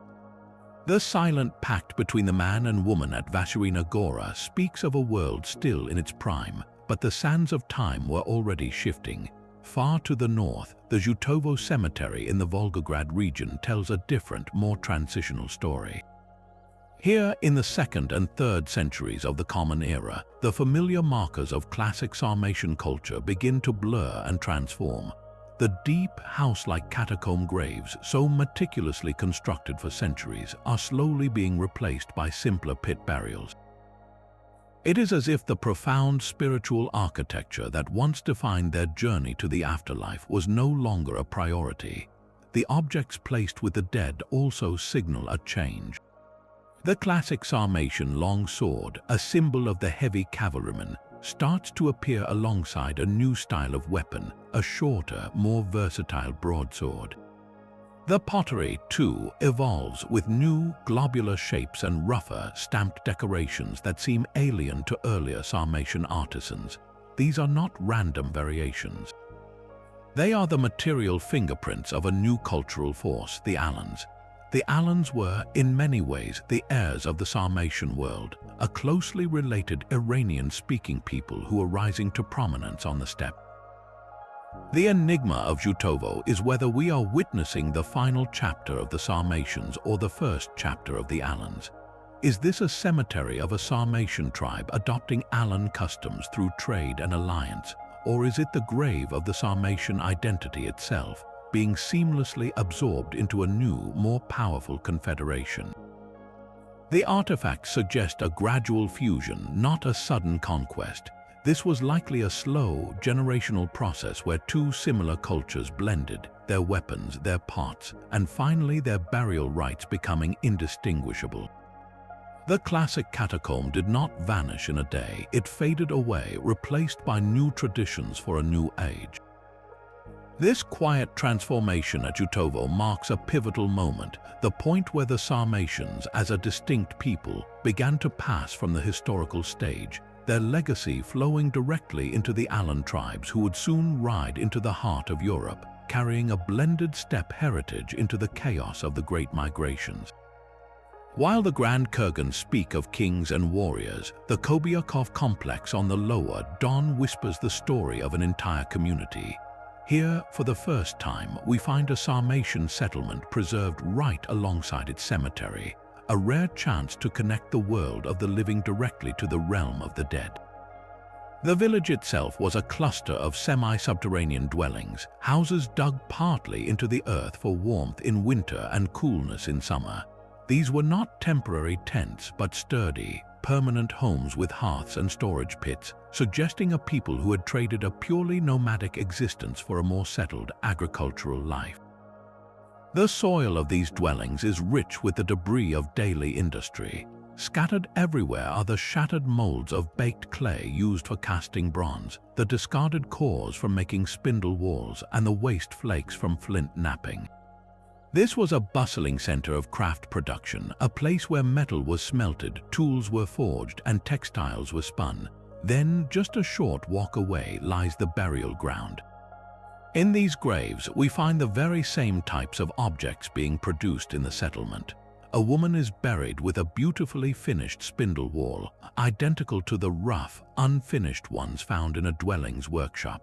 The silent pact between the man and woman at Vasherina Gora speaks of a world still in its prime, but the sands of time were already shifting. Far to the north, the Zhutovo cemetery in the Volgograd region tells a different, more transitional story. Here, in the 2nd and 3rd centuries of the Common Era, the familiar markers of classic Sarmatian culture begin to blur and transform. The deep, house-like catacomb graves, so meticulously constructed for centuries, are slowly being replaced by simpler pit burials. It is as if the profound spiritual architecture that once defined their journey to the afterlife was no longer a priority. The objects placed with the dead also signal a change. The classic Sarmatian long sword, a symbol of the heavy cavalryman, starts to appear alongside a new style of weapon, a shorter, more versatile broadsword. The pottery, too, evolves with new, globular shapes and rougher, stamped decorations that seem alien to earlier Sarmatian artisans. These are not random variations. They are the material fingerprints of a new cultural force, the Alans. The Alans were, in many ways, the heirs of the Sarmatian world, a closely related Iranian-speaking people who are rising to prominence on the steppe. The enigma of Zhutovo is whether we are witnessing the final chapter of the Sarmatians or the first chapter of the Alans. Is this a cemetery of a Sarmatian tribe adopting Alan customs through trade and alliance, or is it the grave of the Sarmatian identity itself, being seamlessly absorbed into a new, more powerful confederation? The artifacts suggest a gradual fusion, not a sudden conquest. This was likely a slow, generational process where two similar cultures blended, their weapons, their pots, and finally their burial rites becoming indistinguishable. The classic catacomb did not vanish in a day. It faded away, replaced by new traditions for a new age. This quiet transformation at Zhutovo marks a pivotal moment, the point where the Sarmatians, as a distinct people, began to pass from the historical stage, their legacy flowing directly into the Alan tribes who would soon ride into the heart of Europe, carrying a blended steppe heritage into the chaos of the Great Migrations. While the Grand Kurgans speak of kings and warriors, the Kobyakov complex on the lower Don whispers the story of an entire community. Here, for the first time, we find a Sarmatian settlement preserved right alongside its cemetery, a rare chance to connect the world of the living directly to the realm of the dead. The village itself was a cluster of semi-subterranean dwellings, houses dug partly into the earth for warmth in winter and coolness in summer. These were not temporary tents, but sturdy, permanent homes with hearths and storage pits, suggesting a people who had traded a purely nomadic existence for a more settled agricultural life. The soil of these dwellings is rich with the debris of daily industry. Scattered everywhere are the shattered molds of baked clay used for casting bronze, the discarded cores from making spindle walls, and the waste flakes from flint knapping. This was a bustling center of craft production, a place where metal was smelted, tools were forged, and textiles were spun. Then, just a short walk away, lies the burial ground. In these graves, we find the very same types of objects being produced in the settlement. A woman is buried with a beautifully finished spindle whorl, identical to the rough, unfinished ones found in a dwelling's workshop.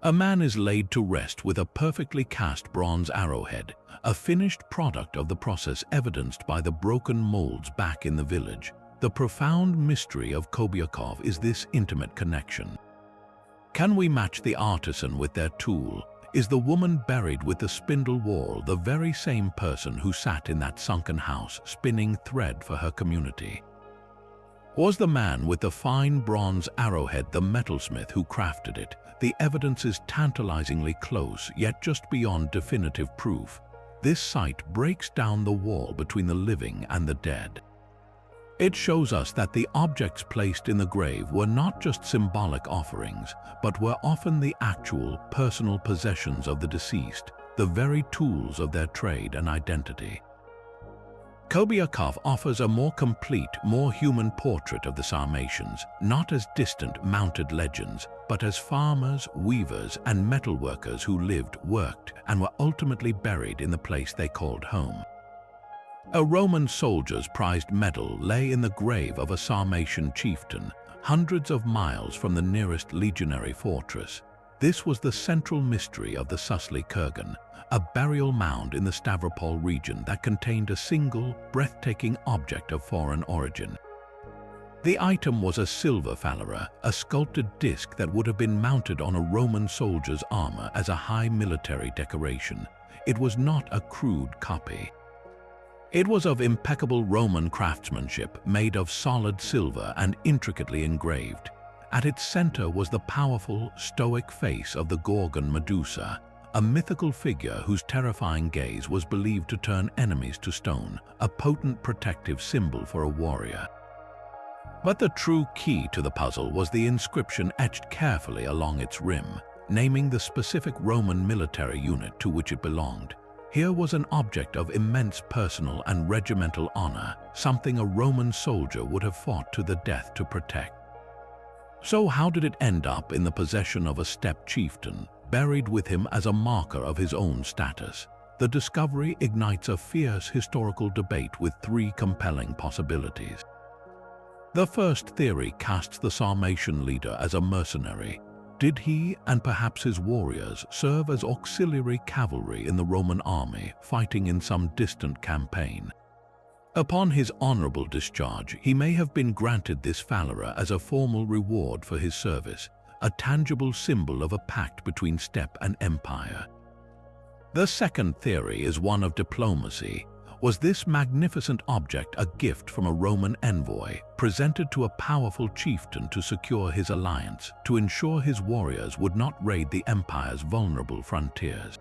A man is laid to rest with a perfectly cast bronze arrowhead, a finished product of the process evidenced by the broken molds back in the village. The profound mystery of Kobyakov is this intimate connection. Can we match the artisan with their tool? Is the woman buried with the spindle whorl the very same person who sat in that sunken house spinning thread for her community? Was the man with the fine bronze arrowhead the metalsmith who crafted it? The evidence is tantalizingly close, yet just beyond definitive proof. This site breaks down the wall between the living and the dead. It shows us that the objects placed in the grave were not just symbolic offerings, but were often the actual, personal possessions of the deceased, the very tools of their trade and identity. Kobyakov offers a more complete, more human portrait of the Sarmatians, not as distant, mounted legends, but as farmers, weavers, and metalworkers who lived, worked, and were ultimately buried in the place they called home. A Roman soldier's prized medal lay in the grave of a Sarmatian chieftain, hundreds of miles from the nearest legionary fortress. This was the central mystery of the Susli Kurgan, a burial mound in the Stavropol region that contained a single, breathtaking object of foreign origin. The item was a silver phalaria, a sculpted disc that would have been mounted on a Roman soldier's armor as a high military decoration. It was not a crude copy. It was of impeccable Roman craftsmanship, made of solid silver and intricately engraved. At its center was the powerful, stoic face of the Gorgon Medusa, a mythical figure whose terrifying gaze was believed to turn enemies to stone, a potent protective symbol for a warrior. But the true key to the puzzle was the inscription etched carefully along its rim, naming the specific Roman military unit to which it belonged. Here was an object of immense personal and regimental honor, something a Roman soldier would have fought to the death to protect. So how did it end up in the possession of a steppe chieftain, buried with him as a marker of his own status? The discovery ignites a fierce historical debate with three compelling possibilities. The first theory casts the Sarmatian leader as a mercenary. Did he, and perhaps his warriors, serve as auxiliary cavalry in the Roman army, fighting in some distant campaign? Upon his honorable discharge, he may have been granted this phalaria as a formal reward for his service, a tangible symbol of a pact between steppe and empire. The second theory is one of diplomacy. Was this magnificent object a gift from a Roman envoy, presented to a powerful chieftain to secure his alliance, to ensure his warriors would not raid the empire's vulnerable frontiers?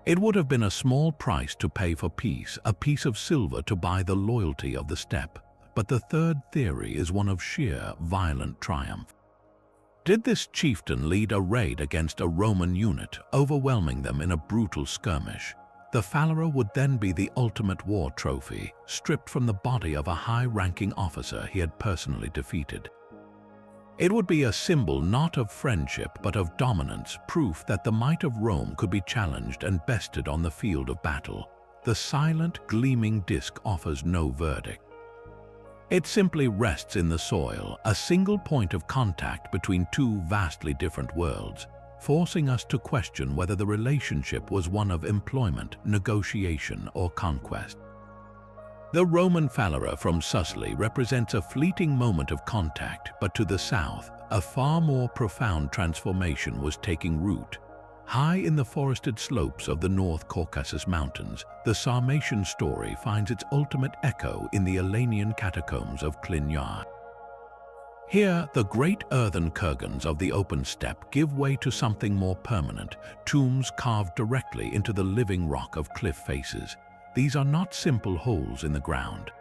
It would have been a small price to pay for peace, a piece of silver to buy the loyalty of the steppe. But the third theory is one of sheer, violent triumph. Did this chieftain lead a raid against a Roman unit, overwhelming them in a brutal skirmish? The phalaria would then be the ultimate war trophy, stripped from the body of a high-ranking officer he had personally defeated. It would be a symbol not of friendship but of dominance, proof that the might of Rome could be challenged and bested on the field of battle. The silent, gleaming disc offers no verdict. It simply rests in the soil, a single point of contact between two vastly different worlds, forcing us to question whether the relationship was one of employment, negotiation, or conquest. The Roman phalaria from Susli represents a fleeting moment of contact, but to the south, a far more profound transformation was taking root. High in the forested slopes of the North Caucasus Mountains, the Sarmatian story finds its ultimate echo in the Elenian catacombs of Klinyar. Here, the great earthen kurgans of the open steppe give way to something more permanent, tombs carved directly into the living rock of cliff faces. These are not simple holes in the ground.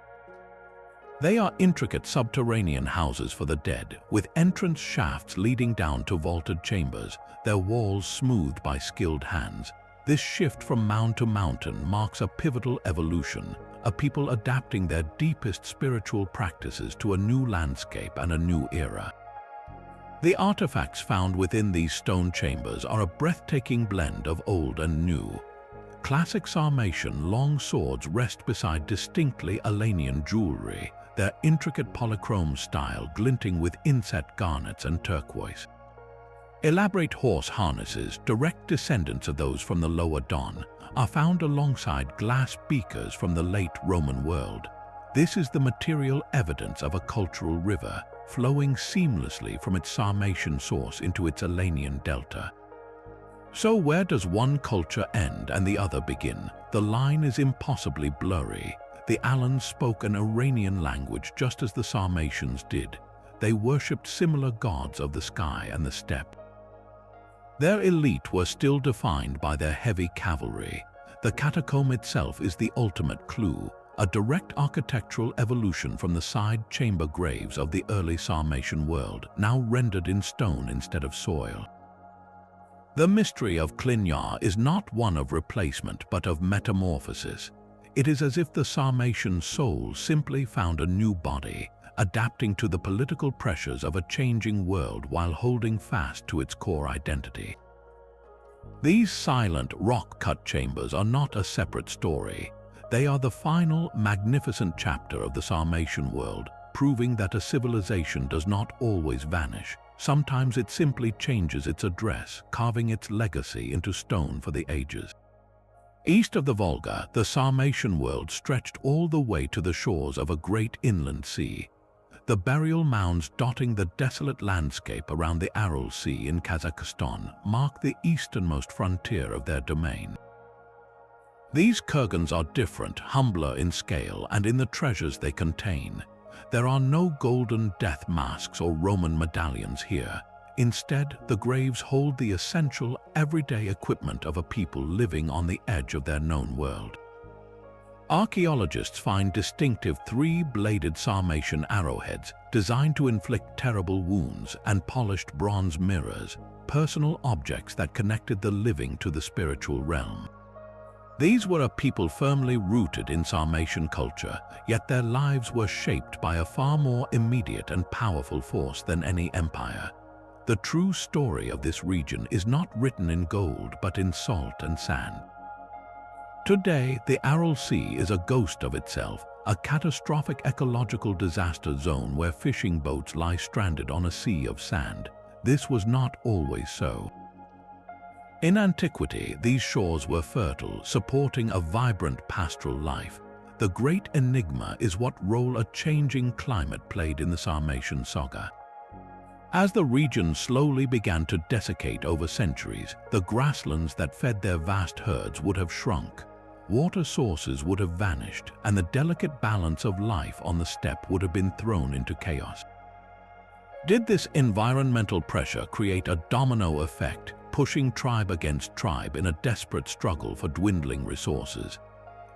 They are intricate subterranean houses for the dead, with entrance shafts leading down to vaulted chambers, their walls smoothed by skilled hands. This shift from mound to mountain marks a pivotal evolution, a people adapting their deepest spiritual practices to a new landscape and a new era. The artifacts found within these stone chambers are a breathtaking blend of old and new. Classic Sarmatian long swords rest beside distinctly Alanian jewelry, their intricate polychrome style glinting with inset garnets and turquoise. Elaborate horse harnesses, direct descendants of those from the Lower Don, are found alongside glass beakers from the late Roman world. This is the material evidence of a cultural river, flowing seamlessly from its Sarmatian source into its Alanian delta. So where does one culture end and the other begin? The line is impossibly blurry. The Alans spoke an Iranian language just as the Sarmatians did. They worshipped similar gods of the sky and the steppe. Their elite were still defined by their heavy cavalry. The catacomb itself is the ultimate clue, a direct architectural evolution from the side chamber graves of the early Sarmatian world, now rendered in stone instead of soil. The mystery of Khokhlach is not one of replacement but of metamorphosis. It is as if the Sarmatian soul simply found a new body, adapting to the political pressures of a changing world while holding fast to its core identity. These silent, rock-cut chambers are not a separate story. They are the final, magnificent chapter of the Sarmatian world, proving that a civilization does not always vanish. Sometimes it simply changes its address, carving its legacy into stone for the ages. East of the Volga, the Sarmatian world stretched all the way to the shores of a great inland sea. The burial mounds dotting the desolate landscape around the Aral Sea in Kazakhstan mark the easternmost frontier of their domain. These kurgans are different, humbler in scale and in the treasures they contain. There are no golden death masks or Roman medallions here. Instead, the graves hold the essential, everyday equipment of a people living on the edge of their known world. Archaeologists find distinctive three-bladed Sarmatian arrowheads designed to inflict terrible wounds and polished bronze mirrors, personal objects that connected the living to the spiritual realm. These were a people firmly rooted in Sarmatian culture, yet their lives were shaped by a far more immediate and powerful force than any empire. The true story of this region is not written in gold but in salt and sand. Today, the Aral Sea is a ghost of itself, a catastrophic ecological disaster zone where fishing boats lie stranded on a sea of sand. This was not always so. In antiquity, these shores were fertile, supporting a vibrant pastoral life. The great enigma is what role a changing climate played in the Sarmatian saga. As the region slowly began to desiccate over centuries, the grasslands that fed their vast herds would have shrunk. Water sources would have vanished, and the delicate balance of life on the steppe would have been thrown into chaos. Did this environmental pressure create a domino effect, pushing tribe against tribe in a desperate struggle for dwindling resources?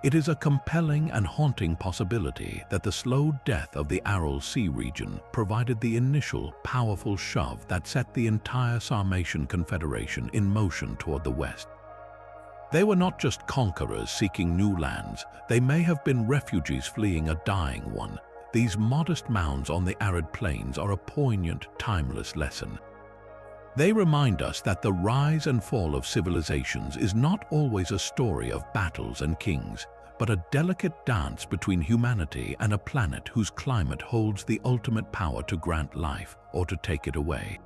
It is a compelling and haunting possibility that the slow death of the Aral Sea region provided the initial, powerful shove that set the entire Sarmatian Confederation in motion toward the west. They were not just conquerors seeking new lands, they may have been refugees fleeing a dying one. These modest mounds on the arid plains are a poignant, timeless lesson. They remind us that the rise and fall of civilizations is not always a story of battles and kings, but a delicate dance between humanity and a planet whose climate holds the ultimate power to grant life or to take it away.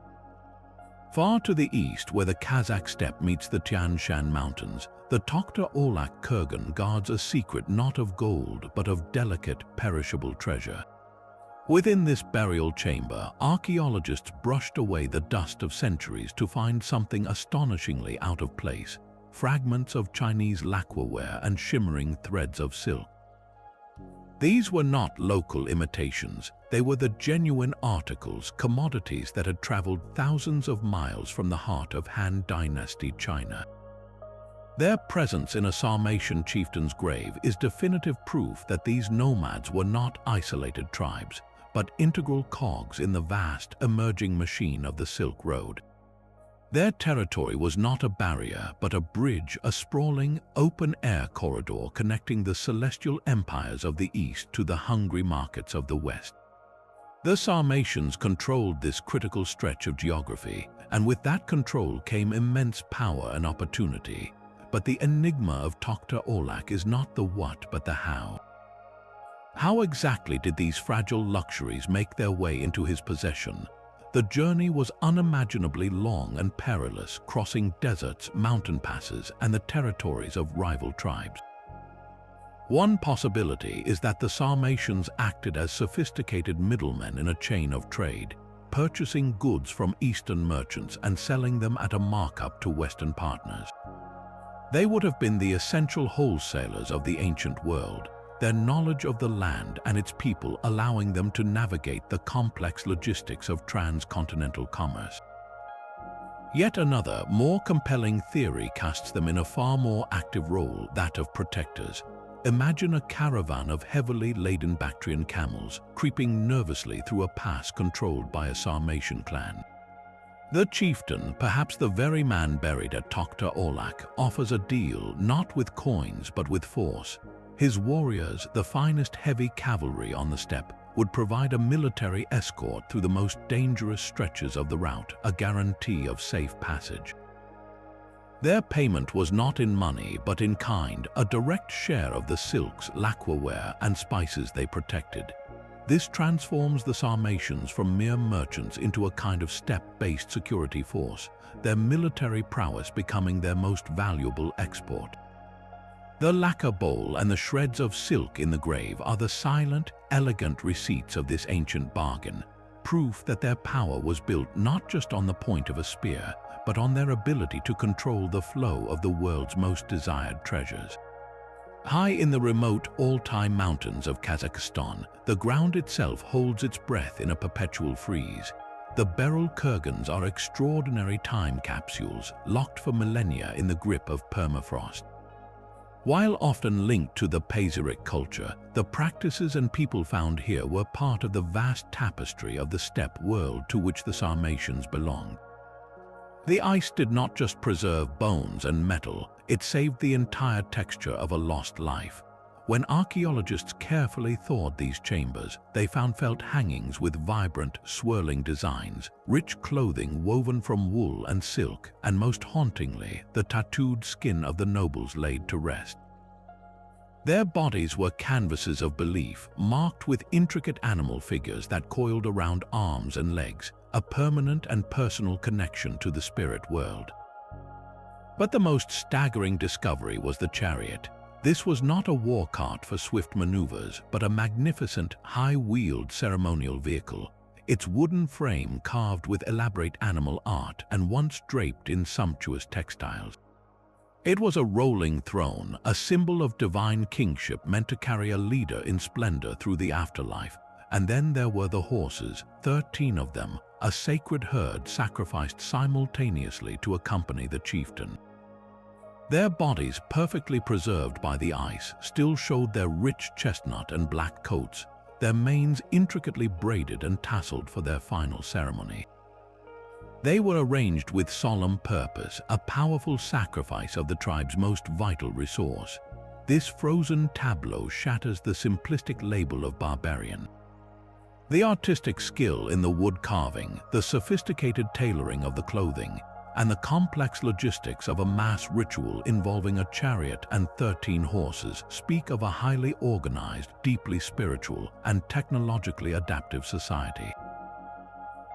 Far to the east, where the Kazakh steppe meets the Tian Shan mountains, the Ak-Burun Kurgan guards a secret not of gold but of delicate, perishable treasure. Within this burial chamber, archaeologists brushed away the dust of centuries to find something astonishingly out of place: fragments of Chinese lacquerware and shimmering threads of silk. These were not local imitations, they were the genuine articles, commodities that had traveled thousands of miles from the heart of Han Dynasty China. Their presence in a Sarmatian chieftain's grave is definitive proof that these nomads were not isolated tribes, but integral cogs in the vast, emerging machine of the Silk Road. Their territory was not a barrier, but a bridge, a sprawling, open-air corridor connecting the celestial empires of the East to the hungry markets of the West. The Sarmatians controlled this critical stretch of geography, and with that control came immense power and opportunity. But the enigma of Khokhlach is not the what but the how. How exactly did these fragile luxuries make their way into his possession? The journey was unimaginably long and perilous, crossing deserts, mountain passes, and the territories of rival tribes. One possibility is that the Sarmatians acted as sophisticated middlemen in a chain of trade, purchasing goods from Eastern merchants and selling them at a markup to Western partners. They would have been the essential wholesalers of the ancient world, their knowledge of the land and its people allowing them to navigate the complex logistics of transcontinental commerce. Yet another, more compelling theory casts them in a far more active role, that of protectors. Imagine a caravan of heavily laden Bactrian camels creeping nervously through a pass controlled by a Sarmatian clan. The chieftain, perhaps the very man buried at Khokhlach, offers a deal not with coins but with force. His warriors, the finest heavy cavalry on the steppe, would provide a military escort through the most dangerous stretches of the route, a guarantee of safe passage. Their payment was not in money but in kind, a direct share of the silks, lacquerware, and spices they protected. This transforms the Sarmatians from mere merchants into a kind of steppe-based security force, their military prowess becoming their most valuable export. The lacquer bowl and the shreds of silk in the grave are the silent, elegant receipts of this ancient bargain, proof that their power was built not just on the point of a spear, but on their ability to control the flow of the world's most desired treasures. High in the remote Altai mountains of Kazakhstan, the ground itself holds its breath in a perpetual freeze. The beryl kurgans are extraordinary time capsules, locked for millennia in the grip of permafrost. While often linked to the Pazyryk culture, the practices and people found here were part of the vast tapestry of the steppe world to which the Sarmatians belonged. The ice did not just preserve bones and metal, it saved the entire texture of a lost life. When archaeologists carefully thawed these chambers, they found felt hangings with vibrant, swirling designs, rich clothing woven from wool and silk, and most hauntingly, the tattooed skin of the nobles laid to rest. Their bodies were canvases of belief, marked with intricate animal figures that coiled around arms and legs, a permanent and personal connection to the spirit world. But the most staggering discovery was the chariot. This was not a war cart for swift maneuvers, but a magnificent, high-wheeled ceremonial vehicle, its wooden frame carved with elaborate animal art and once draped in sumptuous textiles. It was a rolling throne, a symbol of divine kingship meant to carry a leader in splendor through the afterlife. And then there were the horses, 13 of them, a sacred herd sacrificed simultaneously to accompany the chieftain. Their bodies, perfectly preserved by the ice, still showed their rich chestnut and black coats, their manes intricately braided and tasseled for their final ceremony. They were arranged with solemn purpose, a powerful sacrifice of the tribe's most vital resource. This frozen tableau shatters the simplistic label of barbarian. The artistic skill in the wood carving, the sophisticated tailoring of the clothing, and the complex logistics of a mass ritual involving a chariot and 13 horses speak of a highly organized, deeply spiritual, and technologically adaptive society.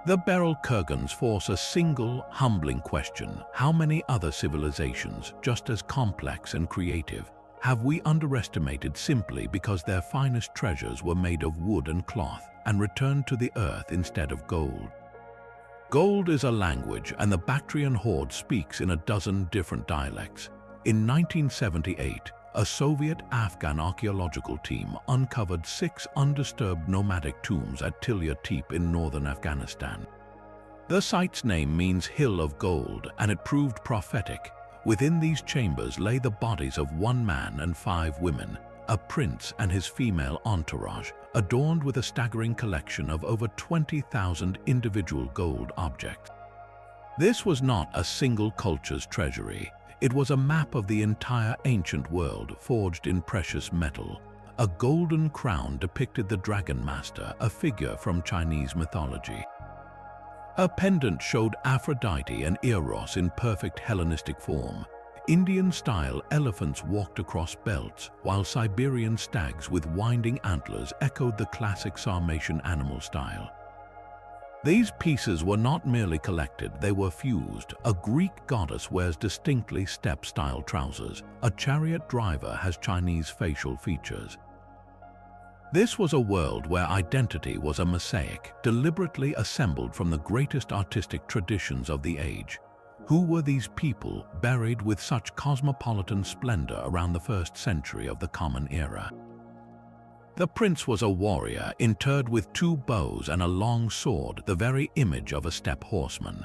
The beryl kurgans force a single, humbling question: how many other civilizations, just as complex and creative, have we underestimated simply because their finest treasures were made of wood and cloth and returned to the earth instead of gold? Gold is a language, and the Bactrian horde speaks in a dozen different dialects. In 1978, a Soviet-Afghan archaeological team uncovered 6 undisturbed nomadic tombs at Tilya Tepe in northern Afghanistan. The site's name means Hill of Gold, and it proved prophetic. Within these chambers lay the bodies of 1 man and 5 women, a prince and his female entourage, adorned with a staggering collection of over 20,000 individual gold objects. This was not a single culture's treasury. It was a map of the entire ancient world forged in precious metal, A golden crown depicted the dragon master, a figure from Chinese mythology. A pendant showed Aphrodite and Eros in perfect Hellenistic form. Indian-style elephants walked across belts, while Siberian stags with winding antlers echoed the classic Sarmatian animal style. These pieces were not merely collected, they were fused. A Greek goddess wears distinctly steppe-style trousers. A chariot driver has Chinese facial features. This was a world where identity was a mosaic, deliberately assembled from the greatest artistic traditions of the age. Who were these people buried with such cosmopolitan splendor around the 1st century of the Common Era? The prince was a warrior, interred with 2 bows and a long sword, the very image of a steppe horseman.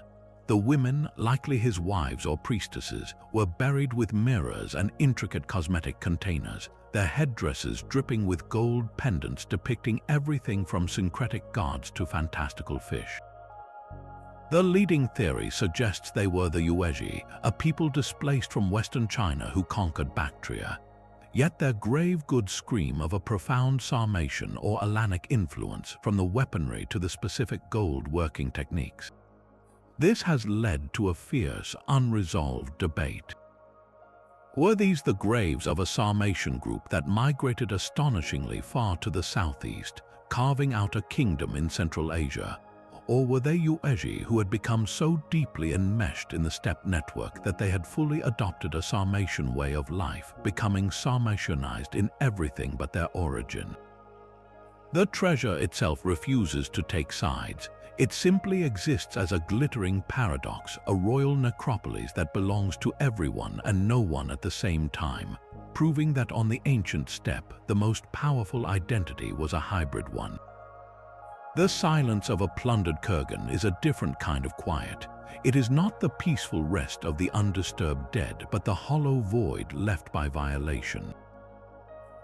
The women, likely his wives or priestesses, were buried with mirrors and intricate cosmetic containers, their headdresses dripping with gold pendants depicting everything from syncretic gods to fantastical fish. The leading theory suggests they were the Eurasian, a people displaced from Western China who conquered Bactria. Yet their grave goods scream of a profound Sarmatian or Alanic influence, from the weaponry to the specific gold working techniques. This has led to a fierce, unresolved debate. Were these the graves of a Sarmatian group that migrated astonishingly far to the southeast, carving out a kingdom in Central Asia? Or were they Eurasian who had become so deeply enmeshed in the steppe network that they had fully adopted a Sarmatian way of life, becoming Sarmatianized in everything but their origin? The treasure itself refuses to take sides. It simply exists as a glittering paradox, a royal necropolis that belongs to everyone and no one at the same time, proving that on the ancient steppe, the most powerful identity was a hybrid one. The silence of a plundered kurgan is a different kind of quiet. It is not the peaceful rest of the undisturbed dead, but the hollow void left by violation.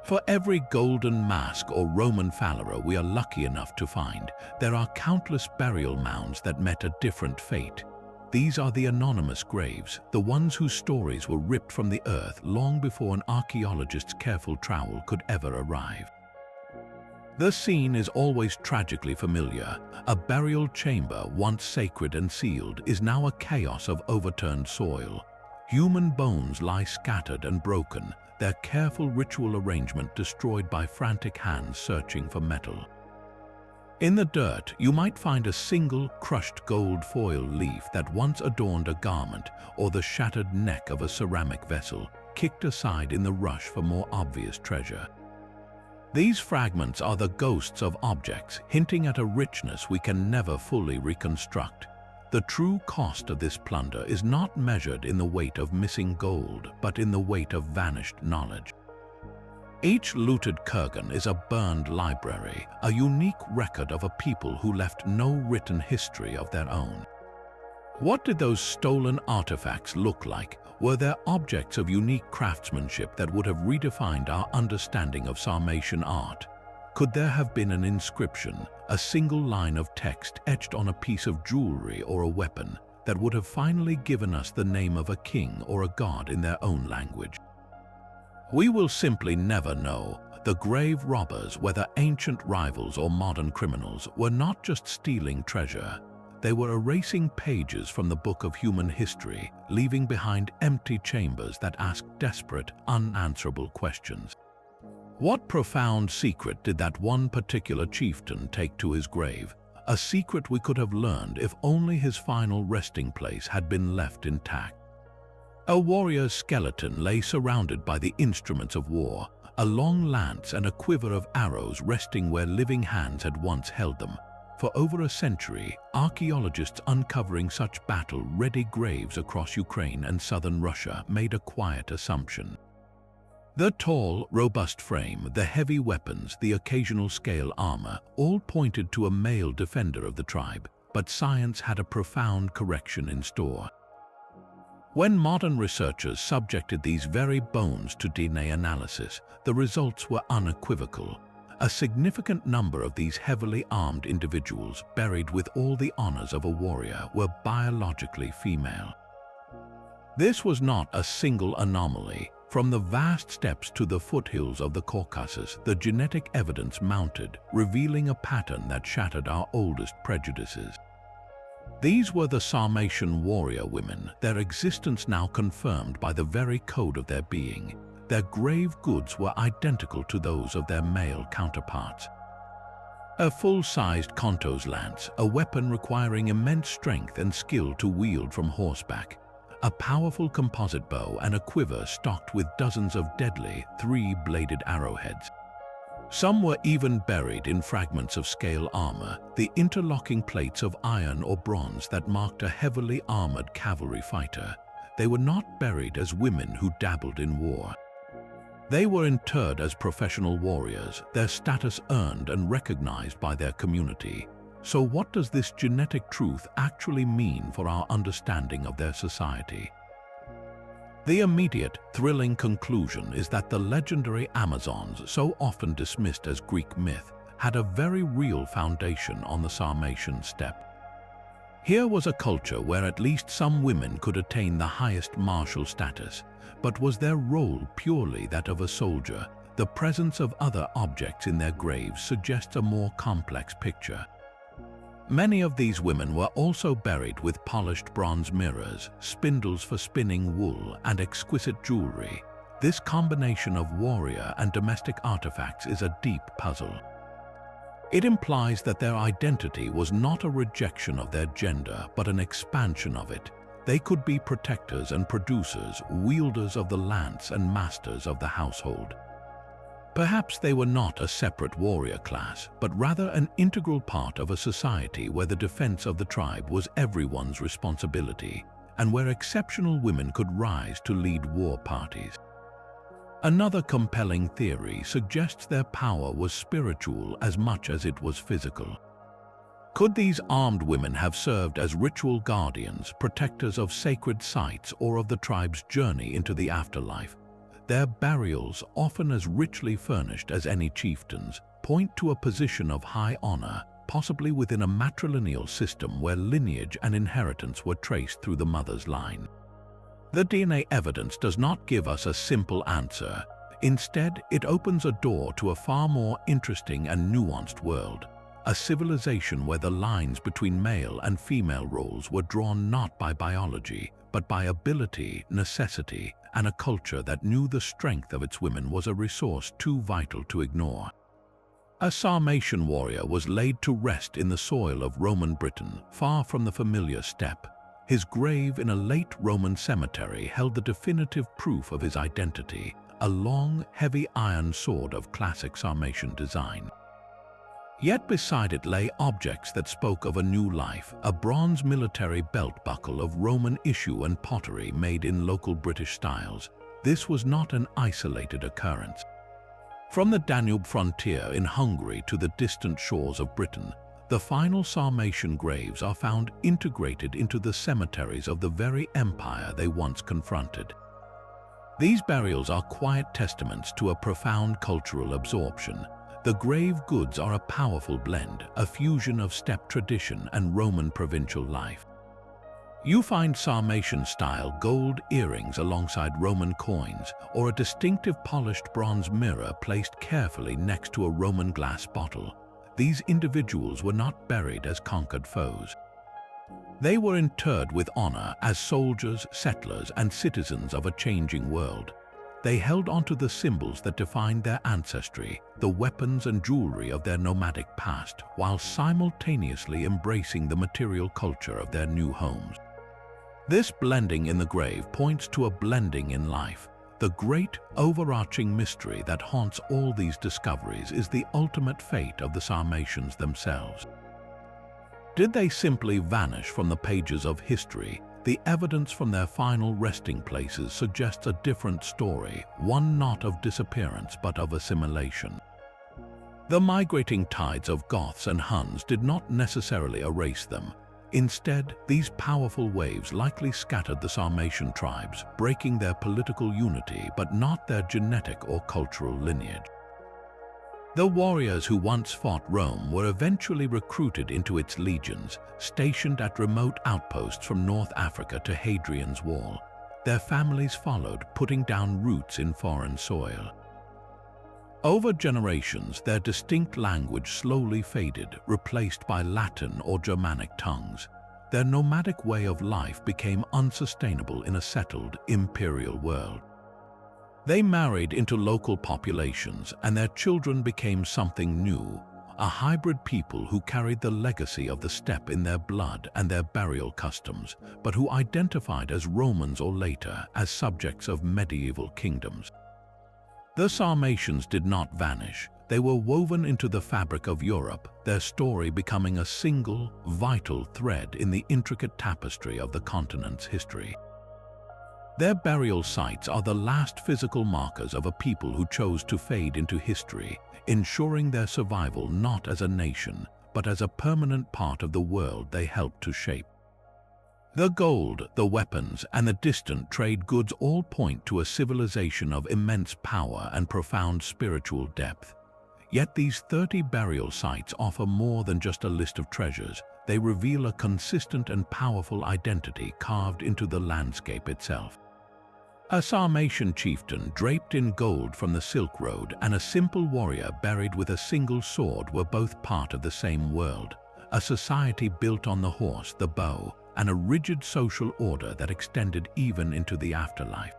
For every golden mask or Roman phalaria we are lucky enough to find, there are countless burial mounds that met a different fate. These are the anonymous graves, the ones whose stories were ripped from the earth long before an archaeologist's careful trowel could ever arrive. The scene is always tragically familiar. A burial chamber, once sacred and sealed, is now a chaos of overturned soil. Human bones lie scattered and broken, their careful ritual arrangement destroyed by frantic hands searching for metal. In the dirt, you might find a single crushed gold foil leaf that once adorned a garment, or the shattered neck of a ceramic vessel, kicked aside in the rush for more obvious treasure. These fragments are the ghosts of objects, hinting at a richness we can never fully reconstruct. The true cost of this plunder is not measured in the weight of missing gold, but in the weight of vanished knowledge. Each looted kurgan is a burned library, a unique record of a people who left no written history of their own. What did those stolen artifacts look like? Were there objects of unique craftsmanship that would have redefined our understanding of Sarmatian art? Could there have been an inscription, a single line of text etched on a piece of jewelry or a weapon, that would have finally given us the name of a king or a god in their own language? We will simply never know. The grave robbers, whether ancient rivals or modern criminals, were not just stealing treasure. They were erasing pages from the book of human history, leaving behind empty chambers that asked desperate, unanswerable questions. What profound secret did that one particular chieftain take to his grave? A secret we could have learned if only his final resting place had been left intact. A warrior's skeleton lay surrounded by the instruments of war, a long lance and a quiver of arrows resting where living hands had once held them. For over a century, archaeologists uncovering such battle-ready graves across Ukraine and southern Russia made a quiet assumption. The tall, robust frame, the heavy weapons, the occasional scale armor, all pointed to a male defender of the tribe, but science had a profound correction in store. When modern researchers subjected these very bones to DNA analysis, the results were unequivocal. A significant number of these heavily armed individuals, buried with all the honors of a warrior, were biologically female. This was not a single anomaly. From the vast steppes to the foothills of the Caucasus, the genetic evidence mounted, revealing a pattern that shattered our oldest prejudices. These were the Sarmatian warrior women, their existence now confirmed by the very code of their being. Their grave goods were identical to those of their male counterparts. A full-sized Kontos lance, a weapon requiring immense strength and skill to wield from horseback, a powerful composite bow and a quiver stocked with dozens of deadly, three-bladed arrowheads. Some were even buried in fragments of scale armor, the interlocking plates of iron or bronze that marked a heavily armored cavalry fighter. They were not buried as women who dabbled in war. They were interred as professional warriors, their status earned and recognized by their community. So what does this genetic truth actually mean for our understanding of their society? The immediate, thrilling conclusion is that the legendary Amazons, so often dismissed as Greek myth, had a very real foundation on the Sarmatian steppe. Here was a culture where at least some women could attain the highest martial status, but was their role purely that of a soldier? The presence of other objects in their graves suggests a more complex picture. Many of these women were also buried with polished bronze mirrors, spindles for spinning wool, and exquisite jewelry. This combination of warrior and domestic artifacts is a deep puzzle. It implies that their identity was not a rejection of their gender, but an expansion of it. They could be protectors and producers, wielders of the lance and masters of the household. Perhaps they were not a separate warrior class, but rather an integral part of a society where the defense of the tribe was everyone's responsibility, and where exceptional women could rise to lead war parties. Another compelling theory suggests their power was spiritual as much as it was physical. Could these armed women have served as ritual guardians, protectors of sacred sites or of the tribe's journey into the afterlife? Their burials, often as richly furnished as any chieftains, point to a position of high honor, possibly within a matrilineal system where lineage and inheritance were traced through the mother's line. The DNA evidence does not give us a simple answer. Instead, it opens a door to a far more interesting and nuanced world, a civilization where the lines between male and female roles were drawn not by biology, but by ability, necessity, and a culture that knew the strength of its women was a resource too vital to ignore. A Sarmatian warrior was laid to rest in the soil of Roman Britain, far from the familiar steppe. His grave in a late Roman cemetery held the definitive proof of his identity, a long, heavy iron sword of classic Sarmatian design. Yet beside it lay objects that spoke of a new life, a bronze military belt buckle of Roman issue and pottery made in local British styles. This was not an isolated occurrence. From the Danube frontier in Hungary to the distant shores of Britain, the final Sarmatian graves are found integrated into the cemeteries of the very empire they once confronted. These burials are quiet testaments to a profound cultural absorption. The grave goods are a powerful blend, a fusion of steppe tradition and Roman provincial life. You find Sarmatian-style gold earrings alongside Roman coins, or a distinctive polished bronze mirror placed carefully next to a Roman glass bottle. These individuals were not buried as conquered foes. They were interred with honor as soldiers, settlers, and citizens of a changing world. They held onto the symbols that defined their ancestry, the weapons and jewelry of their nomadic past, while simultaneously embracing the material culture of their new homes. This blending in the grave points to a blending in life. The great, overarching mystery that haunts all these discoveries is the ultimate fate of the Sarmatians themselves. Did they simply vanish from the pages of history? The evidence from their final resting places suggests a different story, one not of disappearance but of assimilation. The migrating tides of Goths and Huns did not necessarily erase them. Instead, these powerful waves likely scattered the Sarmatian tribes, breaking their political unity but not their genetic or cultural lineage. The warriors who once fought Rome were eventually recruited into its legions, stationed at remote outposts from North Africa to Hadrian's Wall. their families followed, putting down roots in foreign soil. Over generations, their distinct language slowly faded, replaced by Latin or Germanic tongues. Their nomadic way of life became unsustainable in a settled, imperial world. They married into local populations, and their children became something new, a hybrid people who carried the legacy of the steppe in their blood and their burial customs, but who identified as Romans or later as subjects of medieval kingdoms. The Sarmatians did not vanish. They were woven into the fabric of Europe, their story becoming a single, vital thread in the intricate tapestry of the continent's history. Their burial sites are the last physical markers of a people who chose to fade into history, ensuring their survival not as a nation, but as a permanent part of the world they helped to shape. The gold, the weapons, and the distant trade goods all point to a civilization of immense power and profound spiritual depth. Yet these 30 burial sites offer more than just a list of treasures. They reveal a consistent and powerful identity carved into the landscape itself. A Sarmatian chieftain draped in gold from the Silk Road and a simple warrior buried with a single sword were both part of the same world, a society built on the horse, the bow, and a rigid social order that extended even into the afterlife.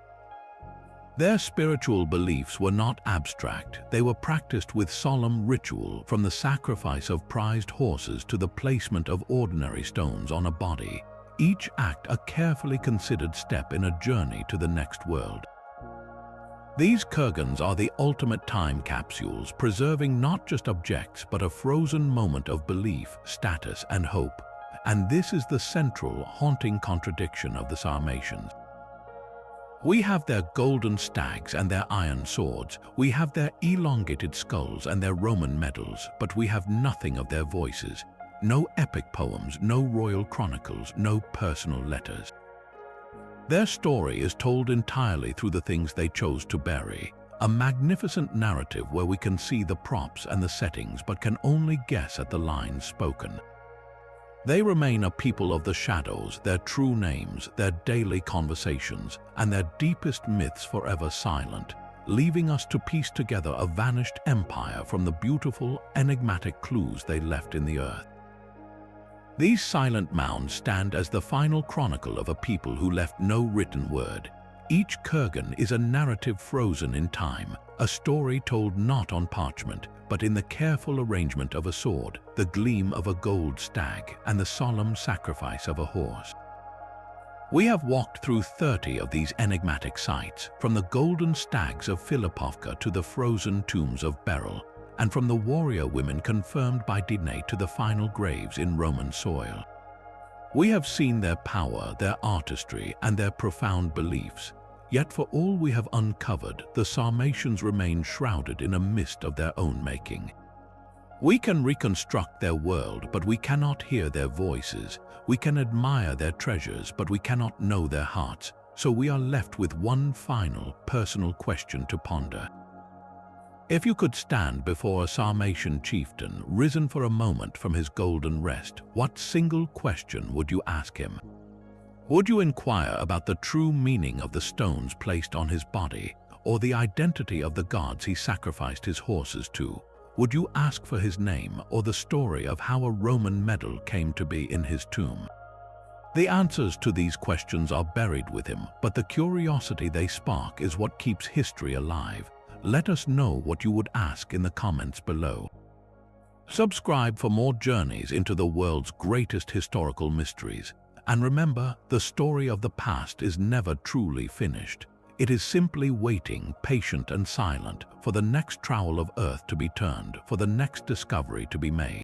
Their spiritual beliefs were not abstract, they were practiced with solemn ritual, from the sacrifice of prized horses to the placement of ordinary stones on a body, each act a carefully considered step in a journey to the next world. These kurgans are the ultimate time capsules, preserving not just objects but a frozen moment of belief, status, and hope. And this is the central, haunting contradiction of the Sarmatians. We have their golden stags and their iron swords, we have their elongated skulls and their Roman medals, but we have nothing of their voices. No epic poems, no royal chronicles, no personal letters. Their story is told entirely through the things they chose to bury, a magnificent narrative where we can see the props and the settings but can only guess at the lines spoken. They remain a people of the shadows, their true names, their daily conversations, and their deepest myths forever silent, leaving us to piece together a vanished empire from the beautiful, enigmatic clues they left in the earth. These silent mounds stand as the final chronicle of a people who left no written word. Each kurgan is a narrative frozen in time, a story told not on parchment, but in the careful arrangement of a sword, the gleam of a gold stag, and the solemn sacrifice of a horse. We have walked through 30 of these enigmatic sites, from the golden stags of Filippovka to the frozen tombs of Beryl, and from the warrior women confirmed by Dine to the final graves in Roman soil. We have seen their power, their artistry, and their profound beliefs. Yet for all we have uncovered, the Sarmatians remain shrouded in a mist of their own making. We can reconstruct their world, but we cannot hear their voices. We can admire their treasures, but we cannot know their hearts. So we are left with one final, personal question to ponder. If you could stand before a Sarmatian chieftain, risen for a moment from his golden rest, what single question would you ask him? Would you inquire about the true meaning of the stones placed on his body, or the identity of the gods he sacrificed his horses to? Would you ask for his name, or the story of how a Roman medal came to be in his tomb? The answers to these questions are buried with him, but the curiosity they spark is what keeps history alive. Let us know what you would ask in the comments below. Subscribe for more journeys into the world's greatest historical mysteries. And remember, the story of the past is never truly finished. It is simply waiting, patient and silent, for the next trowel of earth to be turned, for the next discovery to be made.